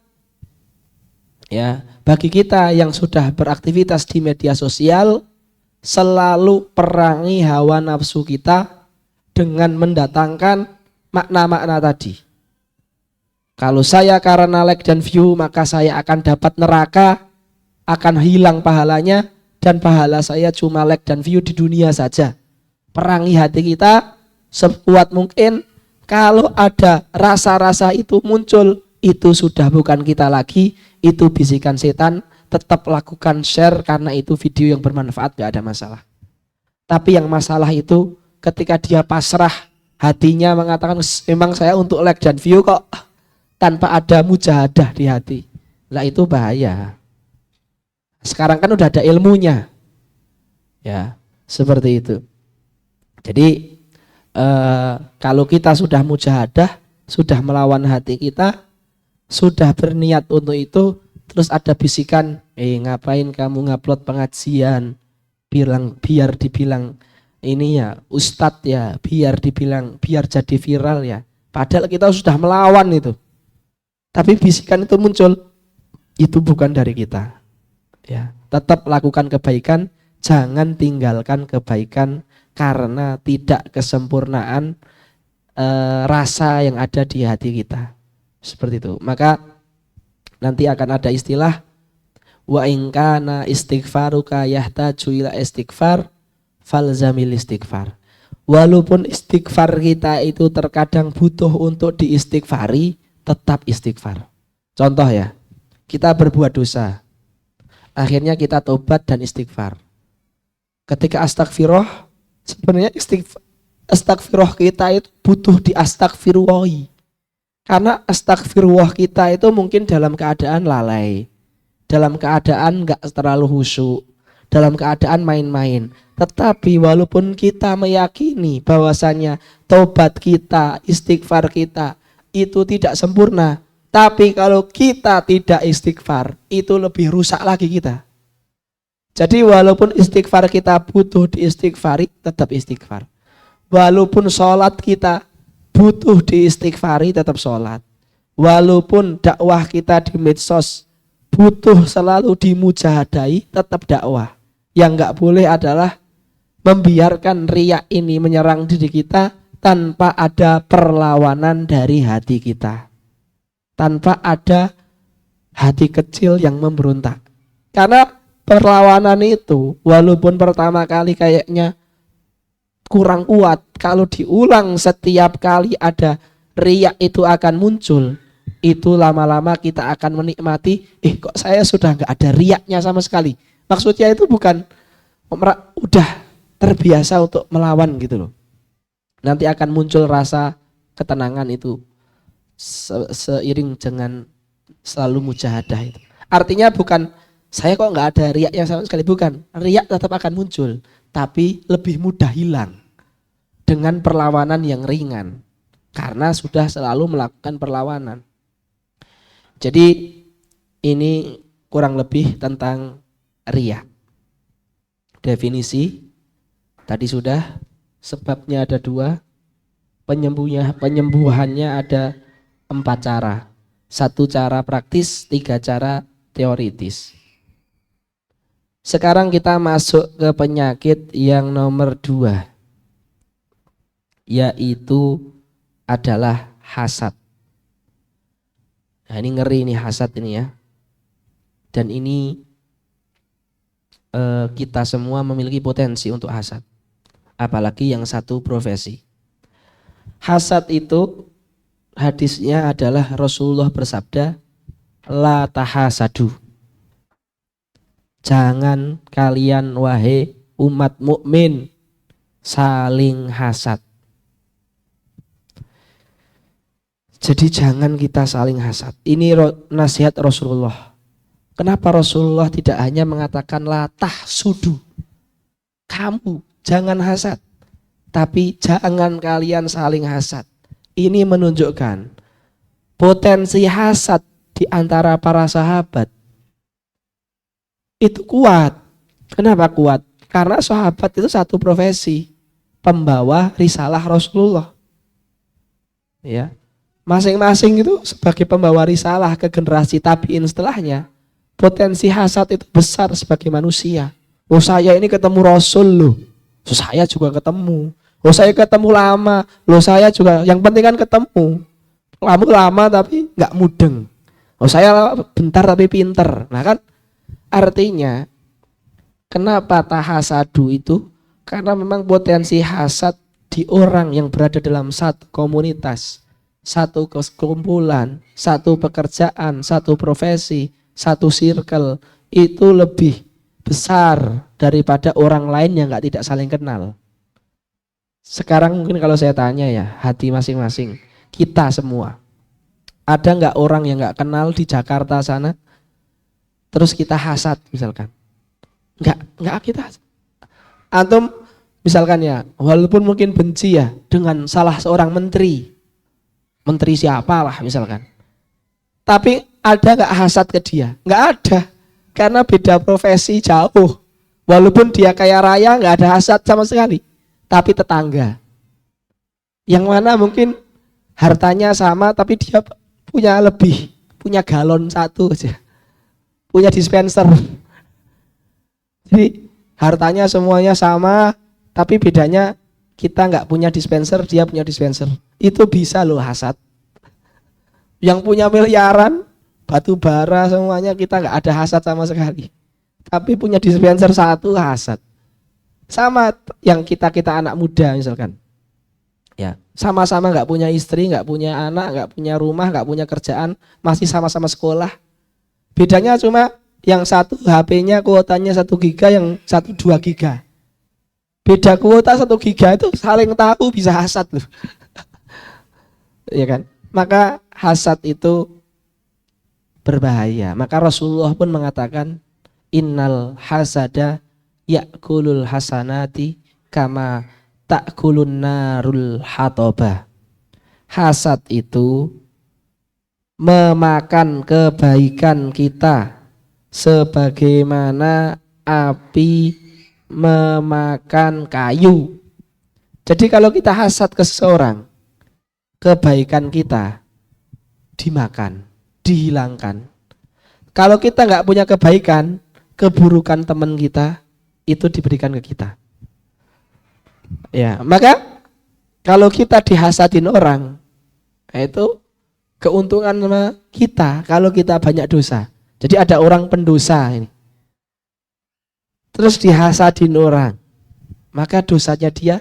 ya, bagi kita yang sudah beraktivitas di media sosial, selalu perangi hawa nafsu kita dengan mendatangkan makna-makna tadi. Kalau saya karena like dan view, maka saya akan dapat neraka, akan hilang pahalanya, dan pahala saya cuma like dan view di dunia saja. Perangi hati kita sekuat mungkin. Kalau ada rasa-rasa itu muncul, itu sudah bukan kita lagi, itu bisikan setan. Tetap lakukan share karena itu video yang bermanfaat, gak ada masalah. Tapi yang masalah itu ketika dia pasrah, hatinya mengatakan memang saya untuk like dan view kok, tanpa ada mujahadah di hati. Lah itu bahaya. Sekarang kan udah ada ilmunya. Ya, seperti itu. Jadi kalau kita sudah mujahadah, sudah melawan hati kita, sudah berniat untuk itu, terus ada bisikan, ngapain kamu ngupload pengajian, biar dibilang ini ya ustadz ya, biar dibilang biar jadi viral ya. Padahal kita sudah melawan itu. Tapi bisikan itu muncul, itu bukan dari kita. Ya, tetap lakukan kebaikan, jangan tinggalkan kebaikan karena tidak kesempurnaan rasa yang ada di hati kita. Seperti itu. Maka nanti akan ada istilah wa in kana istighfaruka yahtaju ila istighfar falzamil istighfar. Walaupun istighfar kita itu terkadang butuh untuk diistighfari, tetap istighfar. Contoh ya, kita berbuat dosa, akhirnya kita tobat dan istighfar. Ketika astagfirullah, sebenarnya astagfirullah kita itu butuh di astagfirullahi. Karena astagfirullah kita itu mungkin dalam keadaan lalai, dalam keadaan gak terlalu khusyuk, dalam keadaan main-main. Tetapi walaupun kita meyakini bahwasannya tobat kita, istighfar kita itu tidak sempurna, tapi kalau kita tidak istighfar, itu lebih rusak lagi kita. Jadi walaupun istighfar kita butuh diistighfari, tetap istighfar. Walaupun sholat kita butuh diistighfari, tetap sholat. Walaupun dakwah kita di medsos butuh selalu dimujahadai, tetap dakwah. Yang gak boleh adalah membiarkan riya ini menyerang diri kita tanpa ada perlawanan dari hati kita, tanpa ada hati kecil yang memberontak. Karena perlawanan itu walaupun pertama kali kayaknya kurang kuat, kalau diulang setiap kali ada riya itu akan muncul. Itu lama-lama kita akan menikmati, kok saya sudah gak ada riyaknya sama sekali. Maksudnya itu bukan udah terbiasa untuk melawan gitu loh. Nanti akan muncul rasa ketenangan itu seiring dengan selalu mujahadah itu. Artinya bukan saya kok nggak ada riyaknya sama sekali, bukan. Riyak tetap akan muncul, tapi lebih mudah hilang dengan perlawanan yang ringan karena sudah selalu melakukan perlawanan. Jadi ini kurang lebih tentang riya. Definisi tadi sudah. Sebabnya ada 2, penyembuhannya ada 4 cara. 1 cara praktis, 3 cara teoritis. Sekarang kita masuk ke penyakit yang nomor 2, yaitu adalah hasad. Nah, ini ngeri nih hasad ini ya. Dan ini kita semua memiliki potensi untuk hasad. Apalagi yang satu profesi. Hasad itu hadisnya adalah Rasulullah bersabda, la tahasadu. Jangan kalian wahai umat mukmin saling hasad. Jadi jangan kita saling hasad. Ini nasihat Rasulullah. Kenapa Rasulullah tidak hanya mengatakan la tahsudu, kamu jangan hasad, tapi jangan kalian saling hasad. Ini menunjukkan potensi hasad di antara para sahabat itu kuat. Kenapa kuat? Karena sahabat itu satu profesi, pembawa risalah Rasulullah. Ya, masing-masing itu sebagai pembawa risalah ke generasi tabiin setelahnya, potensi hasad itu besar sebagai manusia. Oh, saya ini ketemu Rasul loh, so, saya juga ketemu. Oh, saya ketemu lama, loh saya juga. Yang penting kan ketemu. Kamu lama tapi nggak mudeng. Oh, saya bentar tapi pinter. Nah kan artinya kenapa tahasadu itu? Karena memang potensi hasad di orang yang berada dalam satu komunitas, satu kekumpulan, satu pekerjaan, satu profesi, satu circle itu lebih besar daripada orang lain yang tidak saling kenal. Sekarang mungkin kalau saya tanya ya, hati masing-masing, kita semua, ada nggak orang yang nggak kenal di Jakarta sana, terus kita hasad misalkan? Nggak kita. Antum misalkan ya, walaupun mungkin benci ya dengan salah seorang menteri siapalah misalkan, tapi ada nggak hasad ke dia? Nggak ada, karena beda profesi jauh. Walaupun dia kaya raya nggak ada hasad sama sekali. Tapi tetangga yang mana mungkin hartanya sama tapi dia punya galon satu aja, punya dispenser. Jadi hartanya semuanya sama tapi bedanya kita nggak punya dispenser, dia punya dispenser. Itu bisa loh hasad. Yang punya miliaran, batu bara semuanya, kita nggak ada hasad sama sekali. Tapi punya dispenser satu, hasad. Sama yang kita anak muda misalkan, ya sama-sama nggak punya istri, nggak punya anak, nggak punya rumah, nggak punya kerjaan, masih sama-sama sekolah. Bedanya cuma yang satu HP-nya kuotanya 1 giga, yang satu 2 giga. Beda kuota 1 giga itu saling tahu, bisa hasad loh. Ya kan? Maka hasad itu berbahaya. Maka Rasulullah pun mengatakan, innal hasada ya'kulul hasanati kama ta'kulun narul hatobah. Hasad itu memakan kebaikan kita sebagaimana api memakan kayu. Jadi kalau kita hasad ke seseorang, kebaikan kita dimakan, dihilangkan. Kalau kita nggak punya kebaikan, keburukan teman kita itu diberikan ke kita. Ya, maka kalau kita dihasadin orang, itu keuntungan sama kita kalau kita banyak dosa. Jadi ada orang pendosa ini, terus dihasadin orang, maka dosanya dia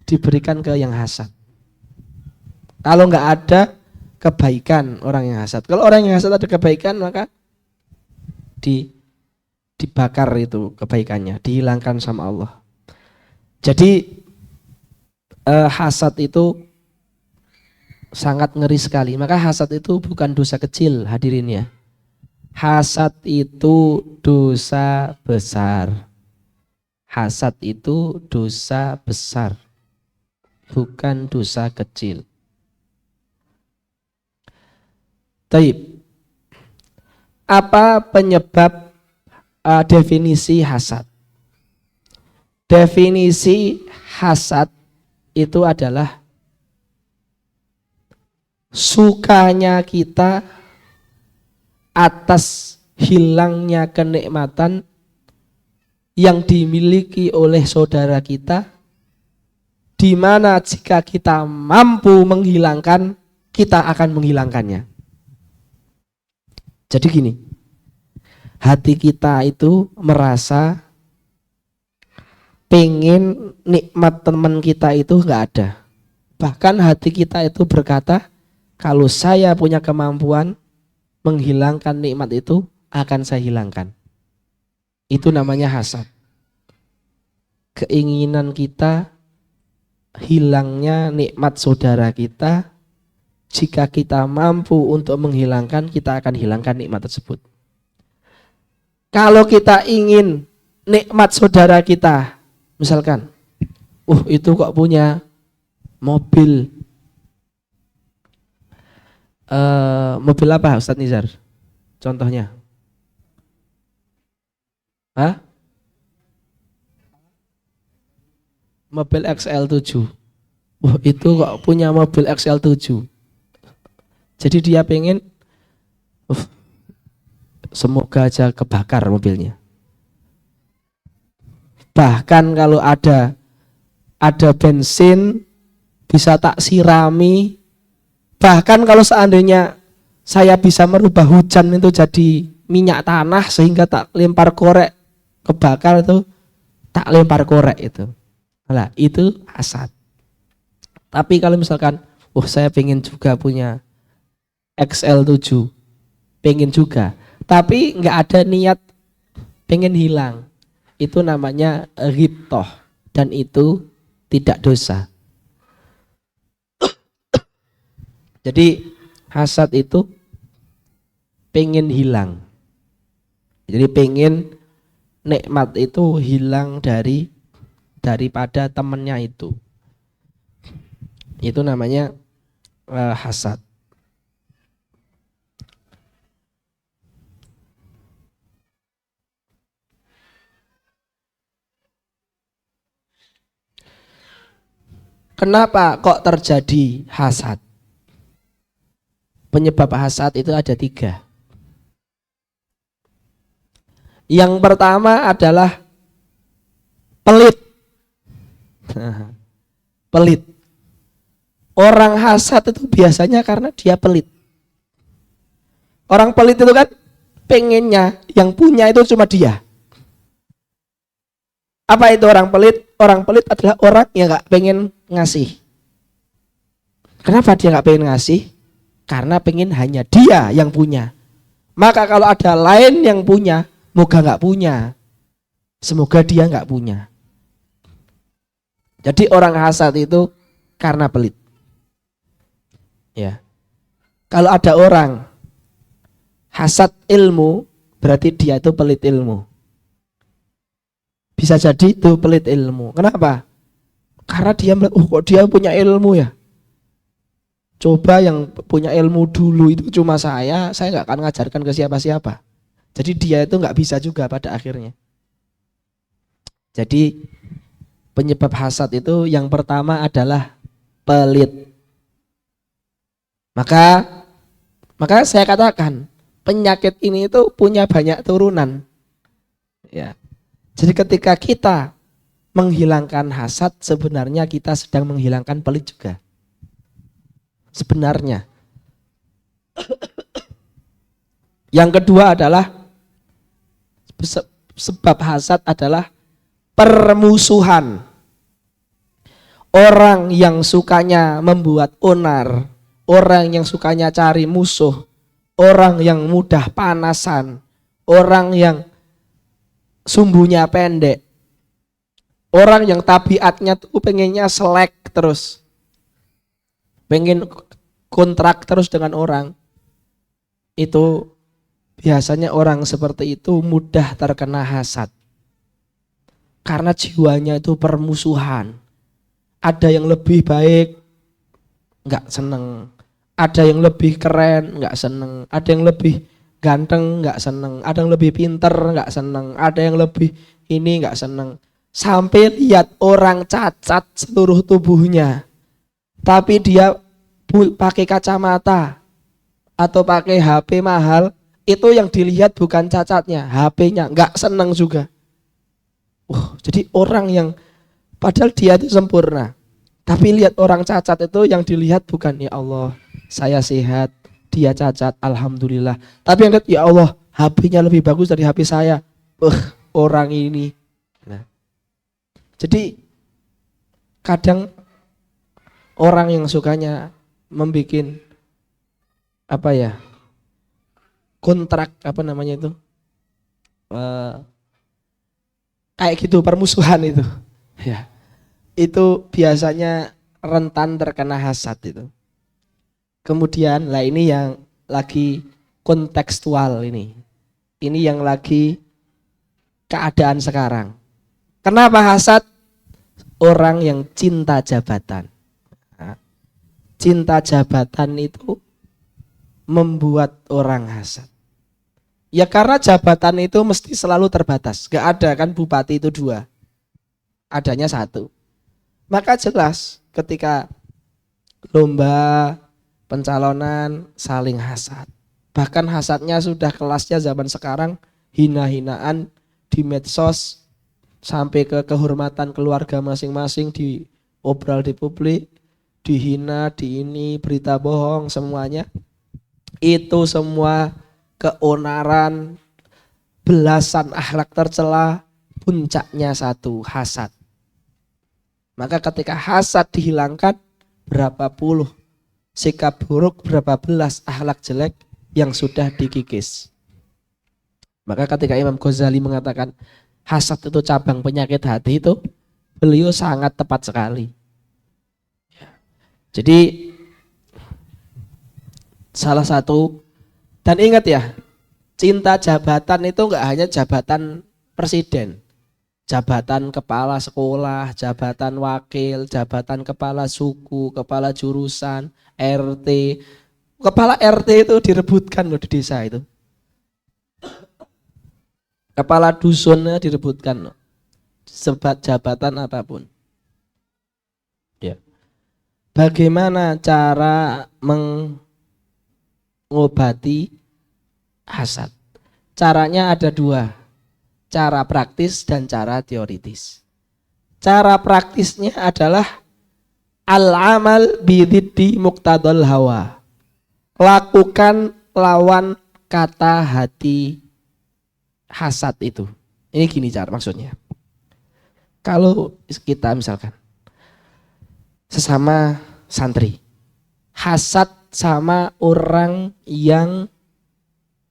diberikan ke yang hasad. Kalau nggak ada kebaikan orang yang hasad, kalau orang yang hasad ada kebaikan, maka dibakar itu kebaikannya, dihilangkan sama Allah. Jadi hasad itu sangat ngeri sekali. Maka hasad itu bukan dosa kecil, hadirin ya. Hasad itu dosa besar. Hasad itu dosa besar, bukan dosa kecil. Taib. Apa penyebab definisi hasad? Definisi hasad itu adalah sukanya kita atas hilangnya kenikmatan yang dimiliki oleh saudara kita, di mana jika kita mampu menghilangkan, kita akan menghilangkannya. Jadi gini, hati kita itu merasa pengen nikmat teman kita itu nggak ada. Bahkan hati kita itu berkata, kalau saya punya kemampuan menghilangkan nikmat itu, akan saya hilangkan. Itu namanya hasad. Keinginan kita hilangnya nikmat saudara kita, jika kita mampu untuk menghilangkan, kita akan hilangkan nikmat tersebut. Kalau kita ingin nikmat saudara kita, misalkan, itu kok punya mobil, mobil apa Ustadz Nizar? Contohnya? Hah? Mobil XL7. Itu kok punya mobil XL7. Jadi dia pengen semoga aja kebakar mobilnya. Bahkan kalau ada bensin bisa tak sirami. Bahkan kalau seandainya saya bisa merubah hujan itu jadi minyak tanah sehingga tak lempar korek kebakar, itu tak lempar korek itu. Nah, itu hasad. Tapi kalau misalkan, saya pengen juga punya XL7, pengen juga, tapi nggak ada niat pengen hilang, itu namanya ghibthah, dan itu tidak dosa. Jadi hasad itu pengen hilang. Jadi pengen nikmat itu hilang daripada temannya itu. Itu namanya hasad. Kenapa kok terjadi hasad? Penyebab hasad itu ada 3. Yang pertama adalah pelit. Pelit. Orang hasad itu biasanya karena dia pelit. Orang pelit itu kan pengennya yang punya itu cuma dia. Apa itu orang pelit? Orang pelit adalah orang yang gak pengen ngasih. Kenapa dia gak pengen ngasih? Karena pengen hanya dia yang punya. Maka kalau ada lain yang punya, moga gak punya. Semoga dia gak punya. Jadi orang hasad itu karena pelit. Ya. Kalau ada orang hasad ilmu, berarti dia itu pelit ilmu. Bisa jadi itu pelit ilmu. Kenapa? Karena dia melihat, kok dia punya ilmu ya. Coba yang punya ilmu dulu itu cuma saya nggak akan ngajarkan ke siapa-siapa. Jadi dia itu nggak bisa juga pada akhirnya. Jadi penyebab hasad itu yang pertama adalah pelit. Maka saya katakan penyakit ini itu punya banyak turunan. Ya. Jadi ketika kita menghilangkan hasad, sebenarnya kita sedang menghilangkan pelit juga. Sebenarnya. Yang kedua adalah sebab hasad adalah permusuhan. Orang yang sukanya membuat onar, orang yang sukanya cari musuh, orang yang mudah panasan, orang yang sumbunya pendek, orang yang tabiatnya tuh pengennya selek terus, pengen kontrak terus dengan orang, itu biasanya orang seperti itu mudah terkena hasad. Karena jiwanya itu permusuhan. Ada yang lebih baik, nggak seneng. Ada yang lebih keren, nggak seneng. Ada yang lebih ganteng, nggak seneng. Ada yang lebih pinter, nggak seneng. Ada yang lebih ini, nggak seneng. Sampai lihat orang cacat seluruh tubuhnya, tapi dia pakai kacamata atau pakai HP mahal, itu yang dilihat bukan cacatnya, HP-nya, nggak senang juga. Jadi orang yang padahal dia itu sempurna, tapi lihat orang cacat itu yang dilihat bukan ya Allah, saya sehat, dia cacat, alhamdulillah. Tapi yang lihat ya Allah, HP-nya lebih bagus dari HP saya. Orang ini. Nah, jadi kadang orang yang sukanya membikin kontrak itu kayak gitu, permusuhan itu ya, itu biasanya rentan terkena hasad itu. Kemudian lah ini yang lagi kontekstual, ini yang lagi keadaan sekarang. Kenapa hasad? Orang yang cinta jabatan. Nah, cinta jabatan itu membuat orang hasad. Ya karena jabatan itu mesti selalu terbatas. Gak ada kan bupati itu 2, adanya 1. Maka jelas ketika lomba pencalonan saling hasad. Bahkan hasadnya sudah kelasnya zaman sekarang, hina-hinaan di medsos, sampai ke kehormatan keluarga masing-masing diobral di publik, dihina, berita bohong, semuanya. Itu semua keonaran, belasan akhlak tercela, puncaknya 1, hasad. Maka ketika hasad dihilangkan, berapa puluh sikap buruk, berapa belas akhlak jelek yang sudah dikikis. Maka ketika Imam Ghazali mengatakan hasad itu cabang penyakit hati, itu beliau sangat tepat sekali. Jadi salah satu, dan ingat ya, cinta jabatan itu enggak hanya jabatan presiden, jabatan kepala sekolah, jabatan wakil, jabatan kepala suku, kepala jurusan, RT. Kepala RT itu direbutkan loh di desa itu. Kepala dusunnya direbutkan loh. Sebat jabatan apapun. Ya. Bagaimana cara mengobati hasad? Caranya ada 2. Cara praktis dan cara teoritis. Cara praktisnya adalah al-amal bididdi muqtadal hawa. Lakukan lawan kata hati hasad itu. Ini gini cara maksudnya. Kalau kita misalkan sesama santri, hasad sama orang yang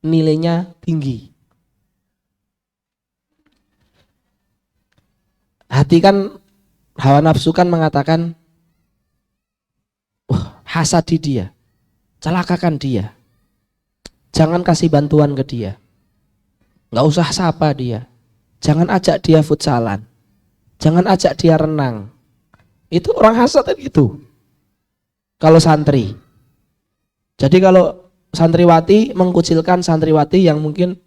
nilainya tinggi. Hati kan, hawa nafsu kan mengatakan, hasadi dia, celakakan dia, jangan kasih bantuan ke dia, nggak usah sapa dia, jangan ajak dia futsalan, jangan ajak dia renang. Itu orang hasad itu. Kalau santri, jadi kalau santriwati mengkucilkan santriwati yang mungkin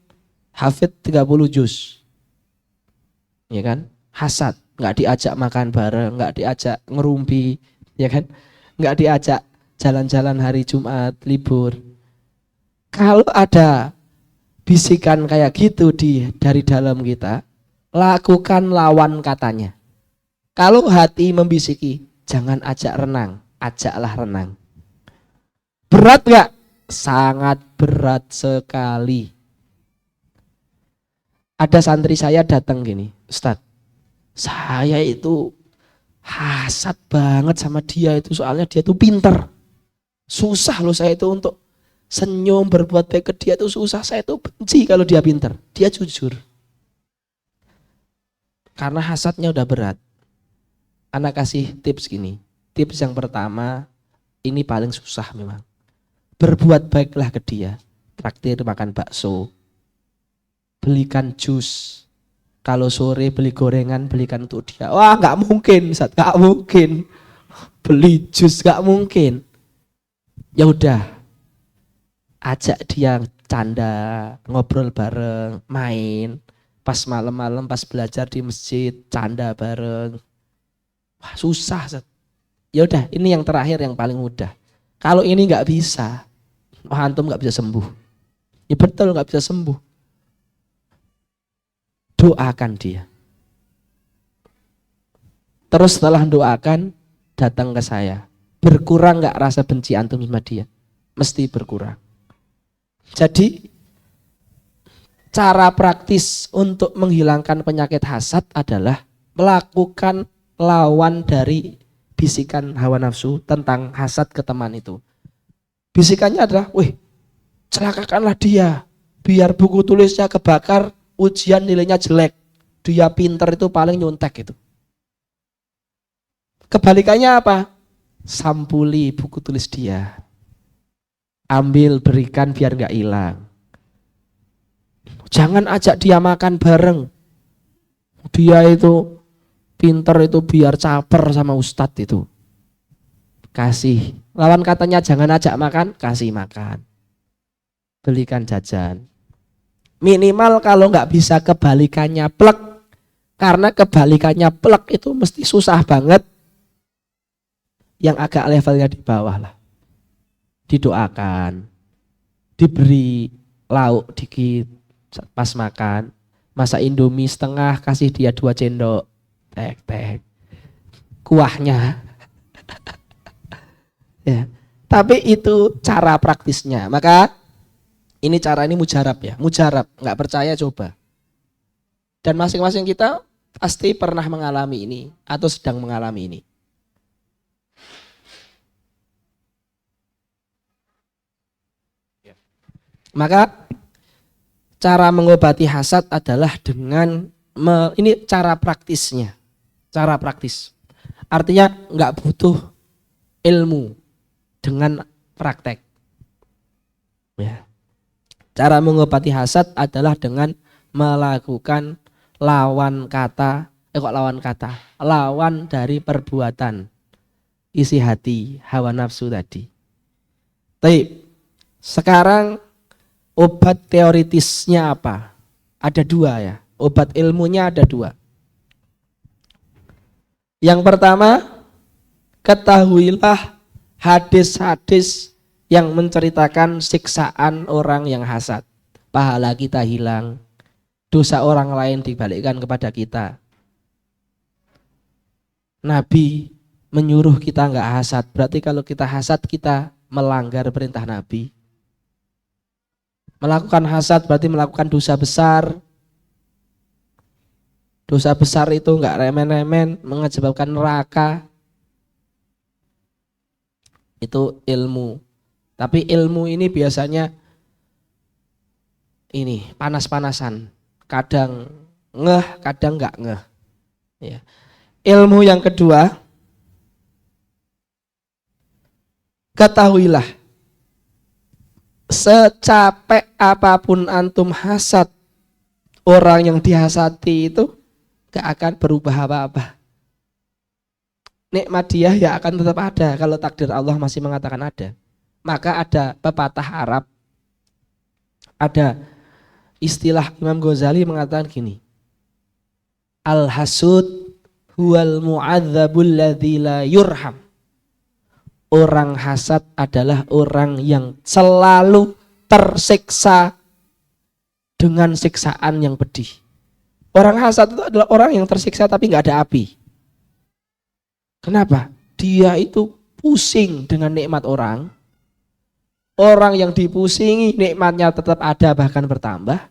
hafid 30 juz, ya kan? Hasad, nggak diajak makan bareng, nggak diajak ngerumpi, ya kan? Nggak diajak jalan-jalan hari Jumat libur. Kalau ada bisikan kayak gitu dari dalam kita, lakukan lawan katanya. Kalau hati membisiki, jangan ajak renang, ajaklah renang. Berat nggak? Sangat berat sekali. Ada santri saya datang gini, Ustadz, saya itu hasad banget sama dia itu, soalnya dia tuh pinter. Susah loh saya itu untuk senyum, berbuat baik ke dia itu susah. Saya tuh benci kalau dia pinter. Dia jujur. Karena hasadnya udah berat. Anak kasih tips gini. Tips yang pertama, ini paling susah memang. Berbuat baiklah ke dia. Traktir makan bakso. Belikan jus. Kalau sore beli gorengan, belikan untuk dia. Wah, nggak mungkin, Ustaz, nggak mungkin. Beli jus nggak mungkin. Ya udah, ajak dia canda, ngobrol bareng, main. Pas malam-malam, pas belajar di masjid, canda bareng. Wah, susah, Ustaz. Ya udah, ini yang terakhir yang paling mudah. Kalau ini nggak bisa, antum nggak bisa sembuh. Ya betul, nggak bisa sembuh. Doakan dia. Terus setelah doakan, datang ke saya. Berkurang nggak rasa benci antum sama dia? Mesti berkurang. Jadi cara praktis untuk menghilangkan penyakit hasad adalah melakukan lawan dari bisikan hawa nafsu tentang hasad ke teman itu. Bisikannya adalah, wih, celakakanlah dia, biar buku tulisnya kebakar, ujian nilainya jelek, dia pinter itu paling nyontek itu. Kebalikannya apa? Sampuli buku tulis dia, ambil berikan biar nggak hilang. Jangan ajak dia makan bareng, dia itu pinter itu biar caper sama ustadz itu. Kasih, lawan katanya jangan ajak makan, kasih makan, belikan jajan. Minimal kalau nggak bisa kebalikannya plek, karena kebalikannya plek itu mesti susah banget. Yang agak levelnya di bawah lah, didoakan, diberi lauk dikit pas makan, masak indomie setengah, kasih dia 2 sendok, tek kuahnya. Ya, tapi itu cara praktisnya. Maka ini cara ini mujarab ya, mujarab, nggak percaya coba. Dan masing-masing kita pasti pernah mengalami ini atau sedang mengalami ini. Maka cara mengobati hasad adalah dengan ini cara praktisnya. Cara praktis. Artinya nggak butuh ilmu, dengan praktek. Ya. Cara mengobati hasad adalah dengan melakukan lawan dari perbuatan isi hati, hawa nafsu tadi. Tapi sekarang obat teoritisnya apa? Ada 2 ya. Obat ilmunya ada 2. Yang pertama, ketahuilah hadis-hadis yang menceritakan siksaan orang yang hasad. Pahala kita hilang, dosa orang lain dibalikkan kepada kita. Nabi menyuruh kita enggak hasad. Berarti kalau kita hasad, kita melanggar perintah Nabi. Melakukan hasad berarti melakukan dosa besar. Dosa besar itu enggak remen-remen, mengakibatkan neraka. Itu ilmu. Tapi ilmu ini biasanya ini panas-panasan. Kadang ngeh, kadang enggak ngeh. Ya. Ilmu yang kedua, ketahuilah secapek apapun antum hasad, orang yang dihasati itu gak akan berubah apa-apa. Nikmat dia ya akan tetap ada kalau takdir Allah masih mengatakan ada. Maka ada pepatah Arab, ada istilah Imam Ghazali mengatakan gini, al-hasud huwal mu'adzabul ladzi la yurham. Orang hasad adalah orang yang selalu tersiksa dengan siksaan yang pedih. Orang hasad itu adalah orang yang tersiksa tapi nggak ada api. Kenapa? Dia itu pusing dengan nikmat orang. Orang yang dipusingi nikmatnya tetap ada bahkan bertambah.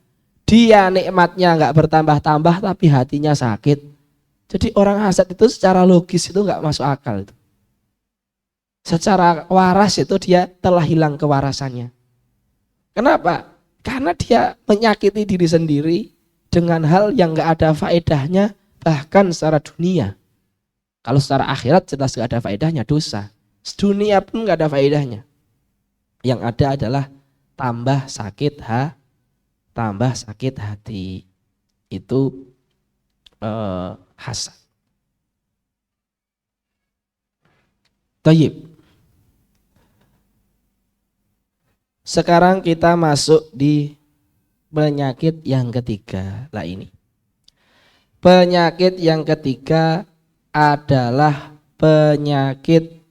Dia nikmatnya nggak bertambah-tambah tapi hatinya sakit. Jadi orang hasad itu secara logis itu nggak masuk akal itu. Secara waras itu dia telah hilang kewarasannya. Kenapa? Karena dia menyakiti diri sendiri dengan hal yang gak ada faedahnya bahkan secara dunia. Kalau secara akhirat jelas gak ada faedahnya, dosa. Dunia pun gak ada faedahnya. Yang ada adalah tambah sakit hati. Itu hasad. Thayyib. Sekarang kita masuk di penyakit yang ketiga lah ini. Penyakit yang ketiga adalah penyakit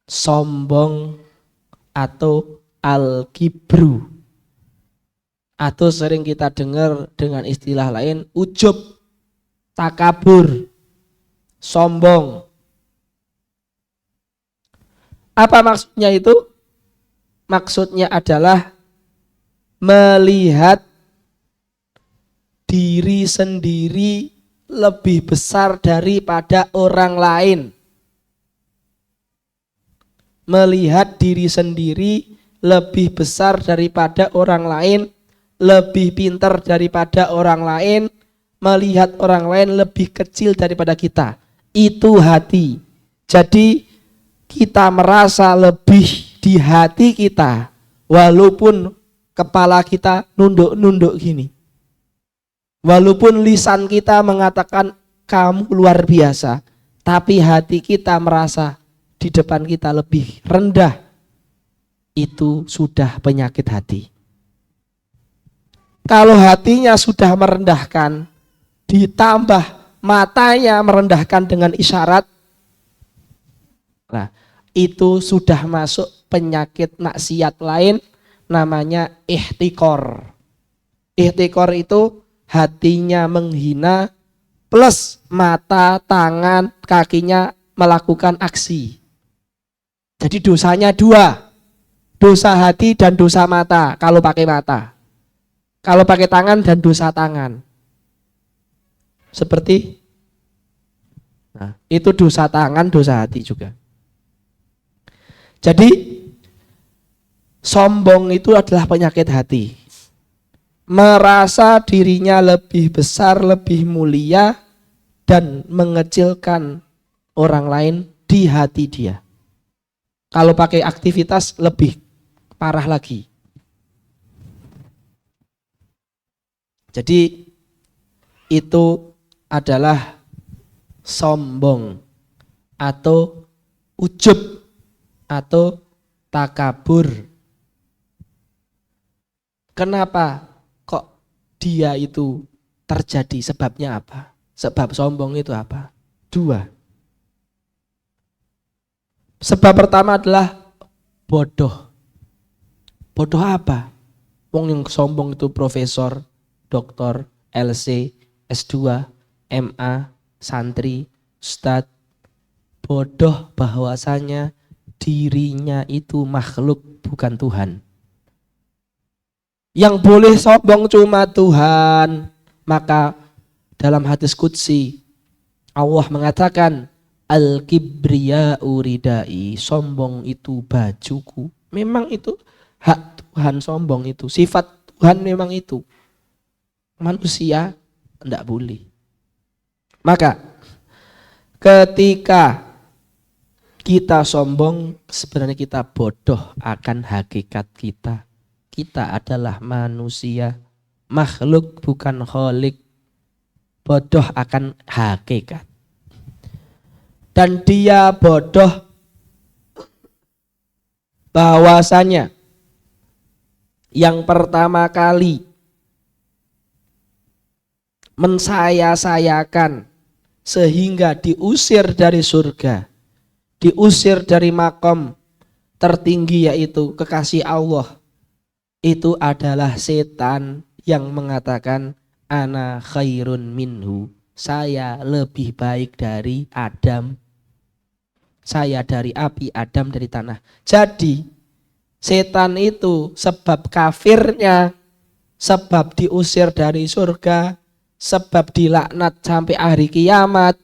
sombong atau al-kibru. Atau sering kita dengar dengan istilah lain ujub, takabur, sombong. Apa maksudnya itu? Maksudnya adalah melihat diri sendiri lebih besar daripada orang lain. Melihat diri sendiri lebih besar daripada orang lain, lebih pintar daripada orang lain, melihat orang lain lebih kecil daripada kita. Itu hati. Jadi kita merasa lebih di hati kita, walaupun kepala kita nunduk-nunduk gini. Walaupun lisan kita mengatakan kamu luar biasa, tapi hati kita merasa di depan kita lebih rendah. Itu sudah penyakit hati. Kalau hatinya sudah merendahkan, ditambah matanya merendahkan dengan isyarat, nah itu sudah masuk penyakit maksiat lain, namanya ihtikor. Ihtikor itu hatinya menghina plus mata, tangan, kakinya melakukan aksi. Jadi dosanya dua, dosa hati dan dosa mata kalau pakai mata. Kalau pakai tangan dan dosa tangan. Seperti itu dosa tangan, dosa hati juga. Jadi sombong itu adalah penyakit hati. Merasa dirinya lebih besar, lebih mulia dan mengecilkan orang lain di hati dia. Kalau pakai aktivitas lebih parah lagi. Jadi itu adalah sombong atau ujub atau takabur. Kenapa kok dia itu terjadi? Sebabnya apa? Sebab sombong itu apa? Dua. Sebab pertama adalah bodoh. Bodoh apa? Wong yang sombong itu profesor, doktor, LC, S2, MA, santri, ustadz. Bodoh bahwasanya dirinya itu makhluk bukan Tuhan. Yang boleh sombong cuma Tuhan. Maka dalam hadis qudsi Allah mengatakan al-kibriya'u ridai, sombong itu bajuku. Memang itu hak Tuhan sombong itu, sifat Tuhan memang itu. Manusia tidak boleh. Maka ketika kita sombong, sebenarnya kita bodoh akan hakikat kita. Kita adalah manusia, makhluk bukan kholik. Bodoh akan hakikat. Dan dia bodoh bahwasanya yang pertama kali mensaya-sayakan sehingga diusir dari surga, diusir dari makom tertinggi yaitu kekasih Allah, itu adalah setan yang mengatakan ana khairun minhu, saya lebih baik dari Adam, saya dari api, Adam dari tanah. Jadi setan itu sebab kafirnya, sebab diusir dari surga, sebab dilaknat sampai hari kiamat,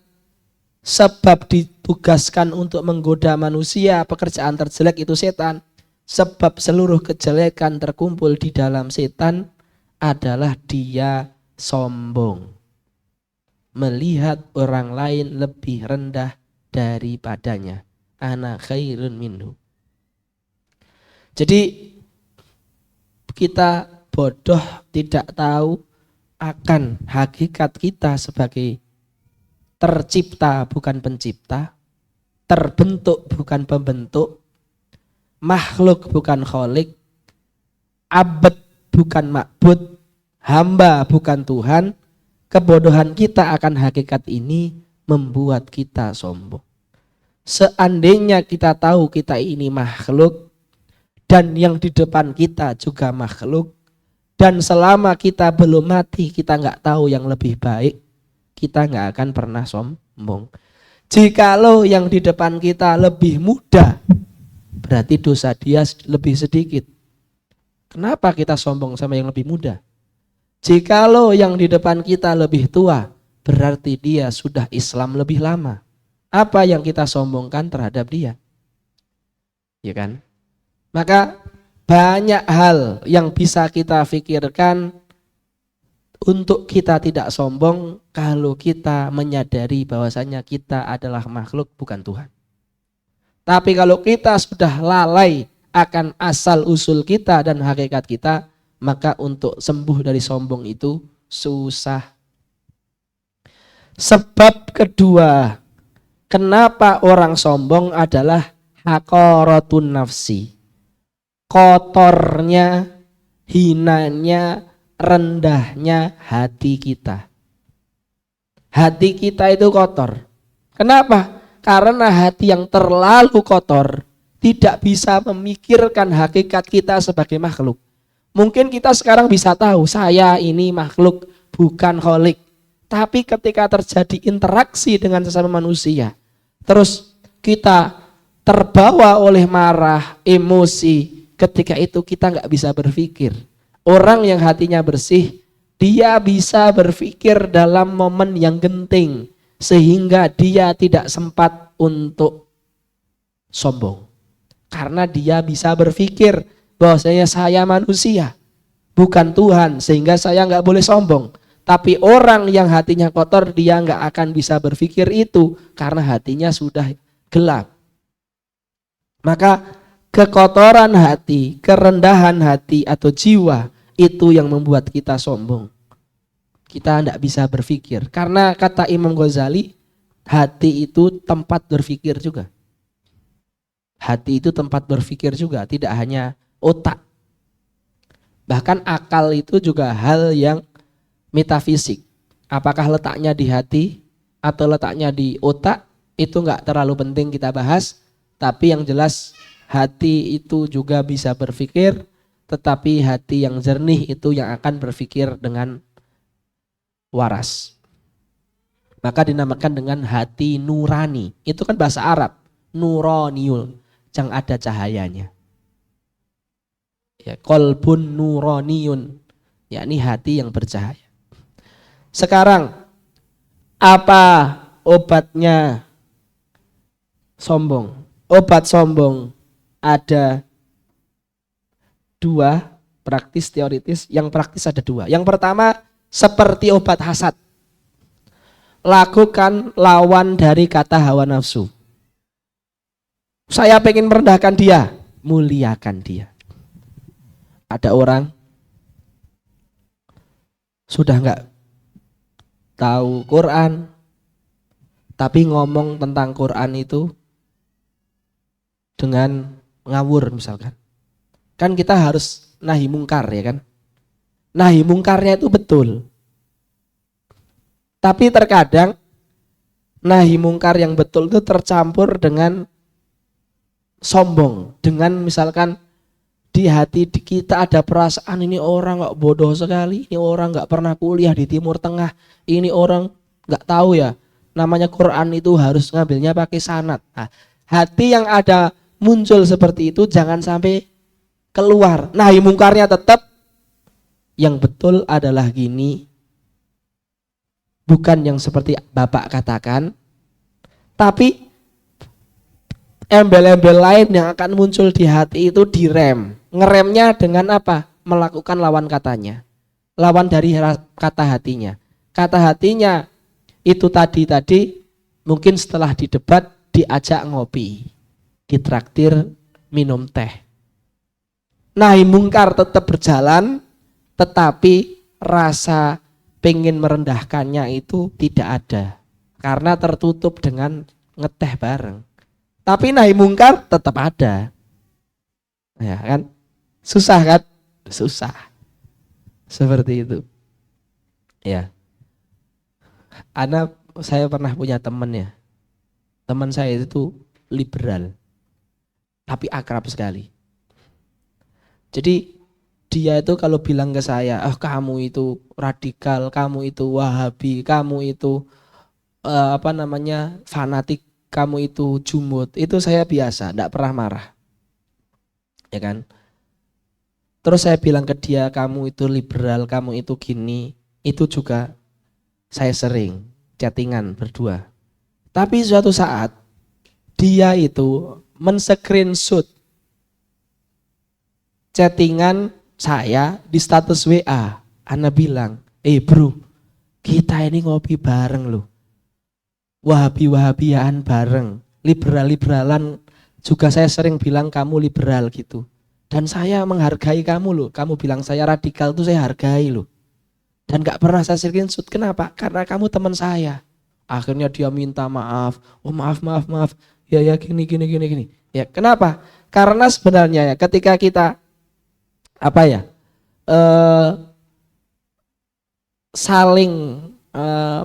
sebab ditugaskan untuk menggoda manusia, pekerjaan terjelek itu setan. Sebab seluruh kejelekan terkumpul di dalam setan adalah dia sombong. Melihat orang lain lebih rendah daripadanya. Ana khairun minhu. Jadi kita bodoh tidak tahu akan hakikat kita sebagai tercipta bukan pencipta, terbentuk bukan pembentuk, makhluk bukan kholik, abad bukan makbud, hamba bukan Tuhan. Kebodohan kita akan hakikat ini membuat kita sombong. Seandainya kita tahu kita ini makhluk dan yang di depan kita juga makhluk, Dan selama kita belum mati, kita nggak tahu yang lebih baik, kita nggak akan pernah sombong. Jikalau yang di depan kita lebih muda, berarti dosa dia lebih sedikit. Kenapa kita sombong sama yang lebih muda? Jikalau yang di depan kita lebih tua, berarti dia sudah Islam lebih lama. Apa yang kita sombongkan terhadap dia? Ya kan? Maka banyak hal yang bisa kita pikirkan untuk kita tidak sombong kalau kita menyadari bahwasanya kita adalah makhluk bukan Tuhan. Tapi kalau kita sudah lalai akan asal usul kita dan hakikat kita, maka untuk sembuh dari sombong itu susah. Sebab kedua, kenapa orang sombong adalah haqaratun nafsi. Kotornya, hinanya, rendahnya hati kita. Hati kita itu kotor. Kenapa? Karena hati yang terlalu kotor tidak bisa memikirkan hakikat kita sebagai makhluk. Mungkin kita sekarang bisa tahu saya ini makhluk bukan kholik. Tapi ketika terjadi interaksi dengan sesama manusia, terus kita terbawa oleh marah, emosi, ketika itu kita nggak bisa berpikir. Orang yang hatinya bersih, dia bisa berpikir dalam momen yang genting, sehingga dia tidak sempat untuk sombong. Karena dia bisa berpikir bahwasanya saya manusia, bukan Tuhan, sehingga saya nggak boleh sombong. Tapi orang yang hatinya kotor, dia nggak akan bisa berpikir itu, karena hatinya sudah gelap. Maka kekotoran hati, kerendahan hati atau jiwa itu yang membuat kita sombong. Kita tidak bisa berpikir. Karena kata Imam Ghazali, hati itu tempat berpikir juga. Hati itu tempat berpikir juga, tidak hanya otak. Bahkan akal itu juga hal yang metafisik. Apakah letaknya di hati atau letaknya di otak, itu enggak terlalu penting kita bahas. Tapi yang jelas hati itu juga bisa berpikir, tetapi hati yang jernih itu yang akan berpikir dengan waras. Maka dinamakan dengan hati nurani. Itu kan bahasa Arab, nuraniyul, yang ada cahayanya. Ya, qalbun nuraniyun, yakni hati yang bercahaya. Sekarang, apa obatnya sombong? Obat sombong ada dua, praktis teoritis. Yang praktis ada dua. Yang pertama, seperti obat hasad, lakukan lawan dari kata hawa nafsu. Saya pengen merendahkan dia, muliakan dia. Ada orang sudah enggak tahu Quran, tapi ngomong tentang Quran itu dengan ngawur misalkan. Kan kita harus nahi mungkar, ya kan? Nahi mungkarnya itu betul. Tapi terkadang nahi mungkar yang betul itu tercampur dengan sombong. Dengan misalkan di hati kita ada perasaan ini orang kok bodoh sekali, ini orang gak pernah kuliah di Timur Tengah, ini orang gak tahu ya, namanya Quran itu harus ngambilnya pakai sanad. Nah, hati yang ada muncul seperti itu jangan sampai keluar. Nahi mungkarnya tetap, yang betul adalah gini, bukan yang seperti Bapak katakan, tapi embel-embel lain yang akan muncul di hati itu direm. Ngeremnya dengan apa? Melakukan lawan katanya. Lawan dari kata hatinya. Kata hatinya itu tadi mungkin setelah didebat diajak ngopi, ditraktir minum teh. Nahi mungkar tetap berjalan, tetapi rasa pengen merendahkannya itu tidak ada. Karena tertutup dengan ngeteh bareng. Tapi nahi mungkar tetap ada. Ya kan? Susah kan? Susah. Seperti itu. Ya. Saya pernah punya teman ya. Teman saya itu liberal. Tapi akrab sekali. Jadi dia itu kalau bilang ke saya, kamu itu radikal, kamu itu Wahabi, kamu itu fanatik, kamu itu jumud, itu saya biasa, tidak pernah marah, ya kan. Terus saya bilang ke dia, kamu itu liberal, kamu itu gini, itu juga saya sering chattingan berdua. Tapi suatu saat dia itu men-screenshot chattingan saya di status WA. Ana bilang, bro, kita ini ngopi bareng loh. Wahabi-wahabiaan bareng, liberal-liberalan juga saya sering bilang kamu liberal gitu. Dan saya menghargai kamu loh, kamu bilang saya radikal tuh saya hargai loh. Dan gak pernah saya screenshot, kenapa? Karena kamu teman saya. Akhirnya dia minta maaf, maaf. Ya gini. Ya kenapa? Karena sebenarnya ya ketika kita saling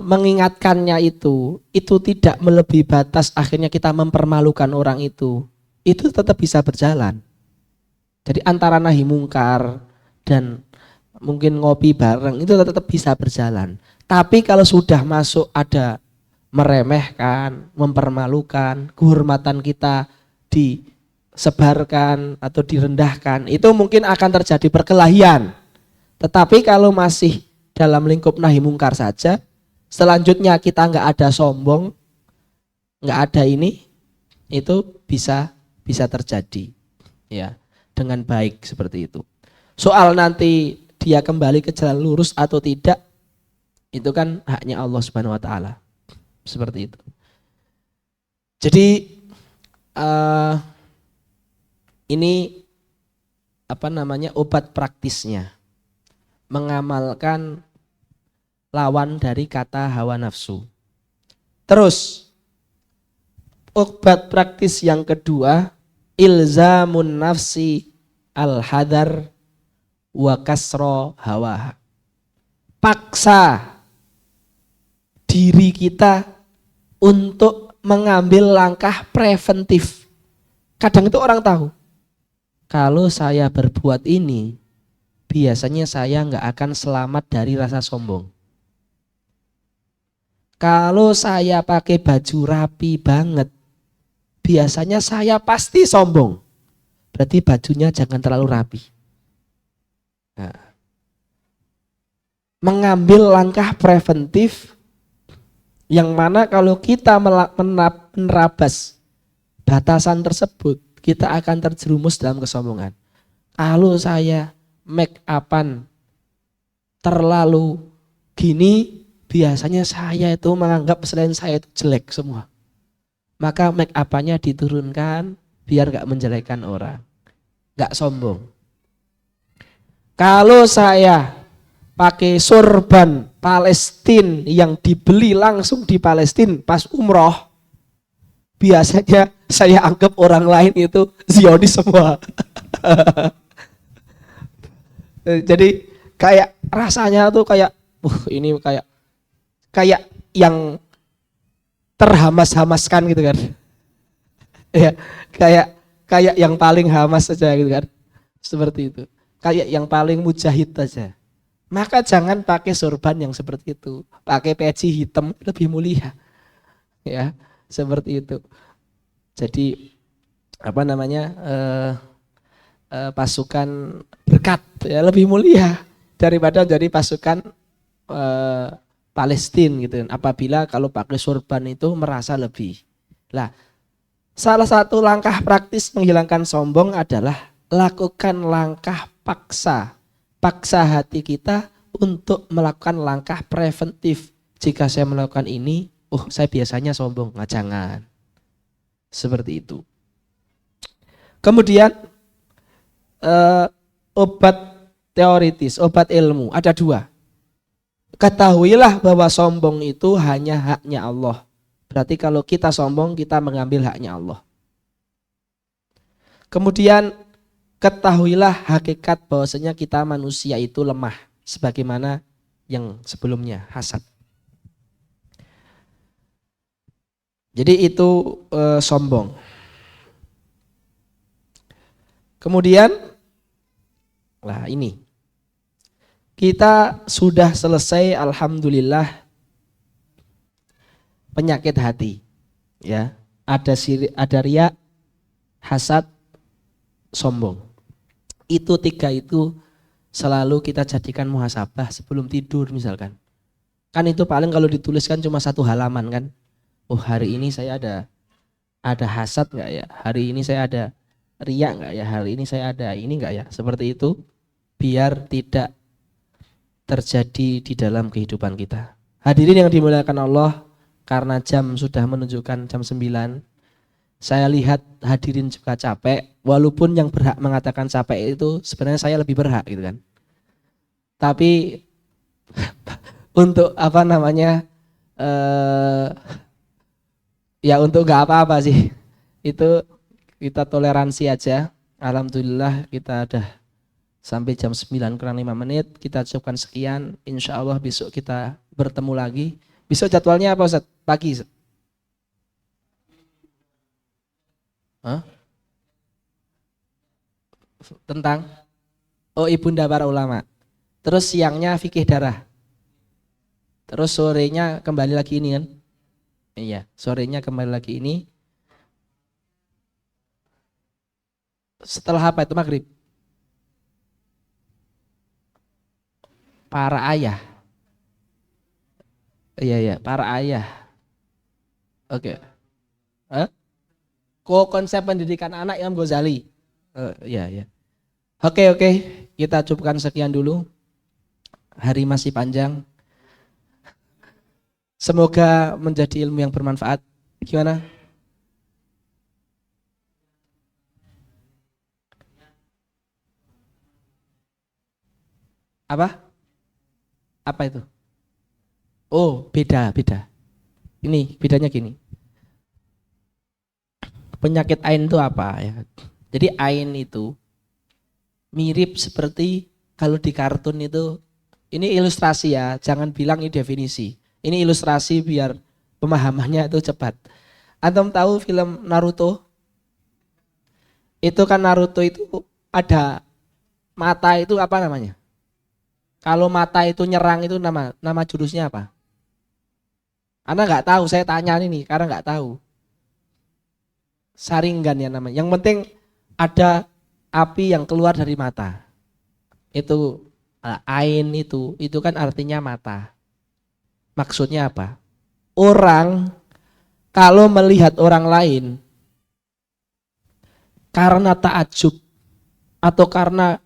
mengingatkannya itu tidak melebihi batas akhirnya kita mempermalukan orang itu tetap bisa berjalan. Jadi antara nahi mungkar dan mungkin ngopi bareng itu tetap bisa berjalan. Tapi kalau sudah masuk ada meremehkan, mempermalukan, kehormatan kita disebarkan atau direndahkan, itu mungkin akan terjadi perkelahian. Tetapi kalau masih dalam lingkup nahi mungkar saja, selanjutnya kita nggak ada sombong, nggak ada ini, itu bisa terjadi, ya, dengan baik seperti itu. Soal nanti dia kembali ke jalan lurus atau tidak, itu kan haknya Allah Subhanahu Wa Taala, seperti itu. Jadi ini obat praktisnya, mengamalkan lawan dari kata hawa nafsu. Terus obat praktis yang kedua, ilzamun nafsi al-hadar wa kasro hawa. Paksa diri kita untuk mengambil langkah preventif. Kadang itu orang tahu, kalau saya berbuat ini, biasanya saya nggak akan selamat dari rasa sombong. Kalau saya pakai baju rapi banget, biasanya saya pasti sombong. Berarti bajunya jangan terlalu rapi. Nah, mengambil langkah preventif yang mana kalau kita menerabas batasan tersebut, kita akan terjerumus dalam kesombongan. Kalau saya make upan terlalu gini, biasanya saya itu menganggap selain saya itu jelek semua. Maka make upannya diturunkan biar gak menjelekkan orang, gak sombong. Kalau saya pakai sorban Palestina yang dibeli langsung di Palestina pas umroh, biasanya saya anggap orang lain itu Zionis semua. Jadi kayak rasanya tuh kayak ini kayak yang terhamas-hamaskan gitu kan. Ya, kayak yang paling hamas saja gitu kan. Seperti itu. Kayak yang paling mujahid saja. Maka jangan pakai sorban yang seperti itu. Pakai peci hitam lebih mulia. Ya, seperti itu. Jadi pasukan berkat ya lebih mulia daripada jadi pasukan Palestina gitu. Apabila kalau pakai sorban itu merasa lebih. Lah, salah satu langkah praktis menghilangkan sombong adalah lakukan langkah paksa hati kita untuk melakukan langkah preventif. Jika saya melakukan ini, saya biasanya sombong. Nah, jangan. Seperti itu. Kemudian obat teoritis, obat ilmu ada dua. Ketahuilah bahwa sombong itu hanya haknya Allah. Berarti kalau kita sombong, kita mengambil haknya Allah. Kemudian ketahuilah hakikat bahwasanya kita manusia itu lemah, sebagaimana yang sebelumnya, hasad. Jadi itu sombong. Kemudian Nah ini, kita sudah selesai alhamdulillah penyakit hati. Ya, ada riya, hasad, sombong. Itu tiga itu selalu kita jadikan muhasabah sebelum tidur misalkan. Kan itu paling kalau dituliskan cuma satu halaman kan. Oh hari ini saya ada hasad nggak ya? Hari ini saya ada riya nggak ya? Hari ini saya ada ini nggak ya? Seperti itu biar tidak terjadi di dalam kehidupan kita. Hadirin yang dimuliakan Allah, karena jam sudah menunjukkan jam 9. Saya lihat hadirin juga capek, walaupun yang berhak mengatakan capek itu sebenarnya saya lebih berhak gitu kan. Tapi untuk apa namanya ya untuk nggak apa-apa sih. Itu kita toleransi aja. Alhamdulillah kita ada sampai jam 9 kurang 5 menit. Kita cukupkan sekian. Insya Allah besok kita bertemu lagi. Besok jadwalnya apa Ustaz? Pagi Ustaz? Hah? Tentang ibunda para ulama. Terus siangnya fikih darah. Terus sorenya kembali lagi ini kan? Iya, sorenya kembali lagi ini. Setelah apa itu maghrib? Para ayah. Iya, para ayah. Oke. Hah? Konsep pendidikan anak Imam Ghazali. Iya. Oke. Kita cukupkan sekian dulu. Hari masih panjang. Semoga menjadi ilmu yang bermanfaat. Gimana? Apa? Apa itu? Oh, beda. Ini bedanya gini. Penyakit ain itu apa ya? Jadi ain itu mirip seperti kalau di kartun itu, ini ilustrasi ya, jangan bilang ini definisi. Ini ilustrasi biar pemahamannya itu cepat. Antum tahu film Naruto? Itu kan Naruto itu ada mata itu apa namanya? Kalau mata itu nyerang itu nama jurusnya apa? Anda nggak tahu, saya tanya ini karena nggak tahu. Sharingan ya namanya. Yang penting ada api yang keluar dari mata. Itu ain itu kan artinya mata. Maksudnya apa? Orang kalau melihat orang lain karena takjub atau karena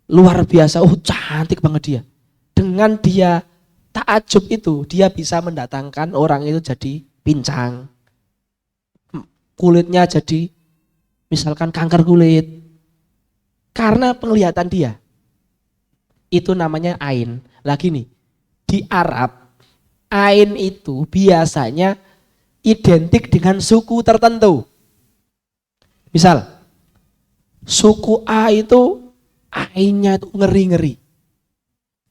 luar biasa, oh cantik banget dia. Dengan dia takjub itu, dia bisa mendatangkan orang itu jadi pincang. Kulitnya jadi misalkan kanker kulit. Karena penglihatan dia. Itu namanya ain. Lagi nih, di Arab ain itu biasanya identik dengan suku tertentu. Misal, suku A itu ainnya itu ngeri-ngeri.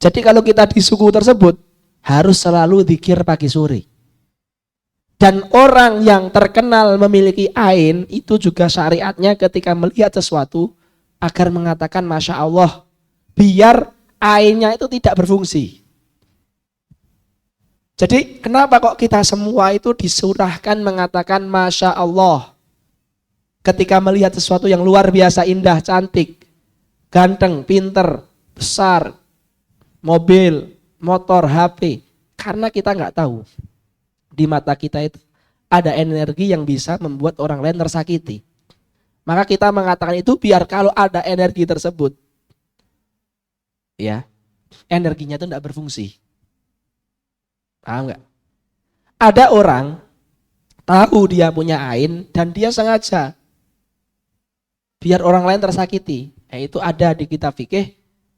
Jadi kalau kita di suku tersebut harus selalu zikir pagi sore. Dan orang yang terkenal memiliki ain itu juga syariatnya ketika melihat sesuatu agar mengatakan Masya Allah, biar ainnya itu tidak berfungsi. Jadi kenapa kok kita semua itu disurahkan mengatakan Masya Allah ketika melihat sesuatu yang luar biasa indah, cantik, ganteng, pinter, besar, mobil, motor, HP. Karena kita nggak tahu di mata kita itu ada energi yang bisa membuat orang lain tersakiti. Maka kita mengatakan itu biar kalau ada energi tersebut, ya energinya itu tidak berfungsi. Paham nggak? Ada orang tahu dia punya ain dan dia sengaja biar orang lain tersakiti. Itu ada di kitab fikih,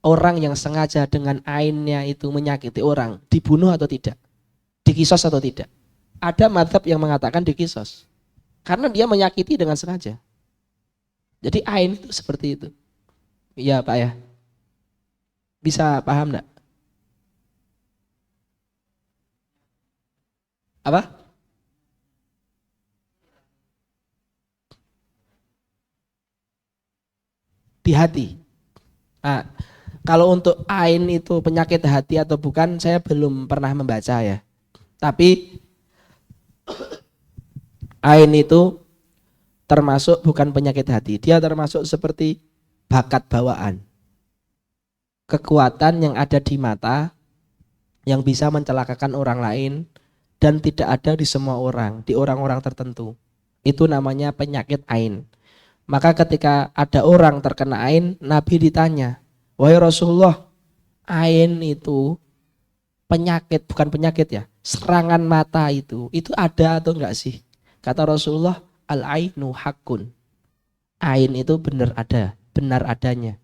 orang yang sengaja dengan ainnya itu menyakiti orang dibunuh atau tidak, dikisos atau tidak. Ada mazhab yang mengatakan dikisos karena dia menyakiti dengan sengaja. Jadi ain itu seperti itu. Iya Pak ya. Bisa paham enggak? Apa? Di hati. Nah, kalau untuk ain itu penyakit hati atau bukan, saya belum pernah membaca ya. Tapi ain itu termasuk bukan penyakit hati, dia termasuk seperti bakat bawaan. Kekuatan yang ada di mata yang bisa mencelakakan orang lain dan tidak ada di semua orang, di orang-orang tertentu. Itu namanya penyakit ain. Maka ketika ada orang terkena ain, Nabi ditanya, "Wahai Rasulullah, ain itu penyakit, bukan penyakit ya, serangan mata itu ada atau enggak sih?" Kata Rasulullah, "Al-ainu hakun." Ain itu benar ada, benar adanya.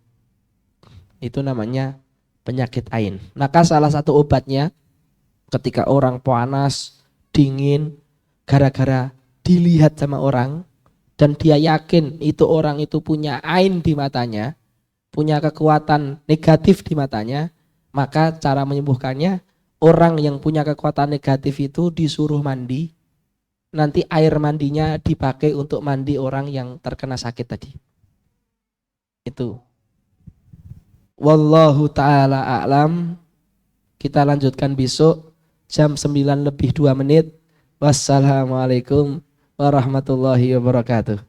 Itu namanya penyakit ain. Maka salah satu obatnya ketika orang panas, dingin, gara-gara dilihat sama orang dan dia yakin itu orang itu punya ain di matanya, punya kekuatan negatif di matanya, maka cara menyembuhkannya, orang yang punya kekuatan negatif itu disuruh mandi, nanti air mandinya dipakai untuk mandi orang yang terkena sakit tadi. Itu. Wallahu ta'ala a'lam. Kita lanjutkan besok jam 9 lebih 2 menit. Wassalamualaikum warahmatullahi wabarakatuh.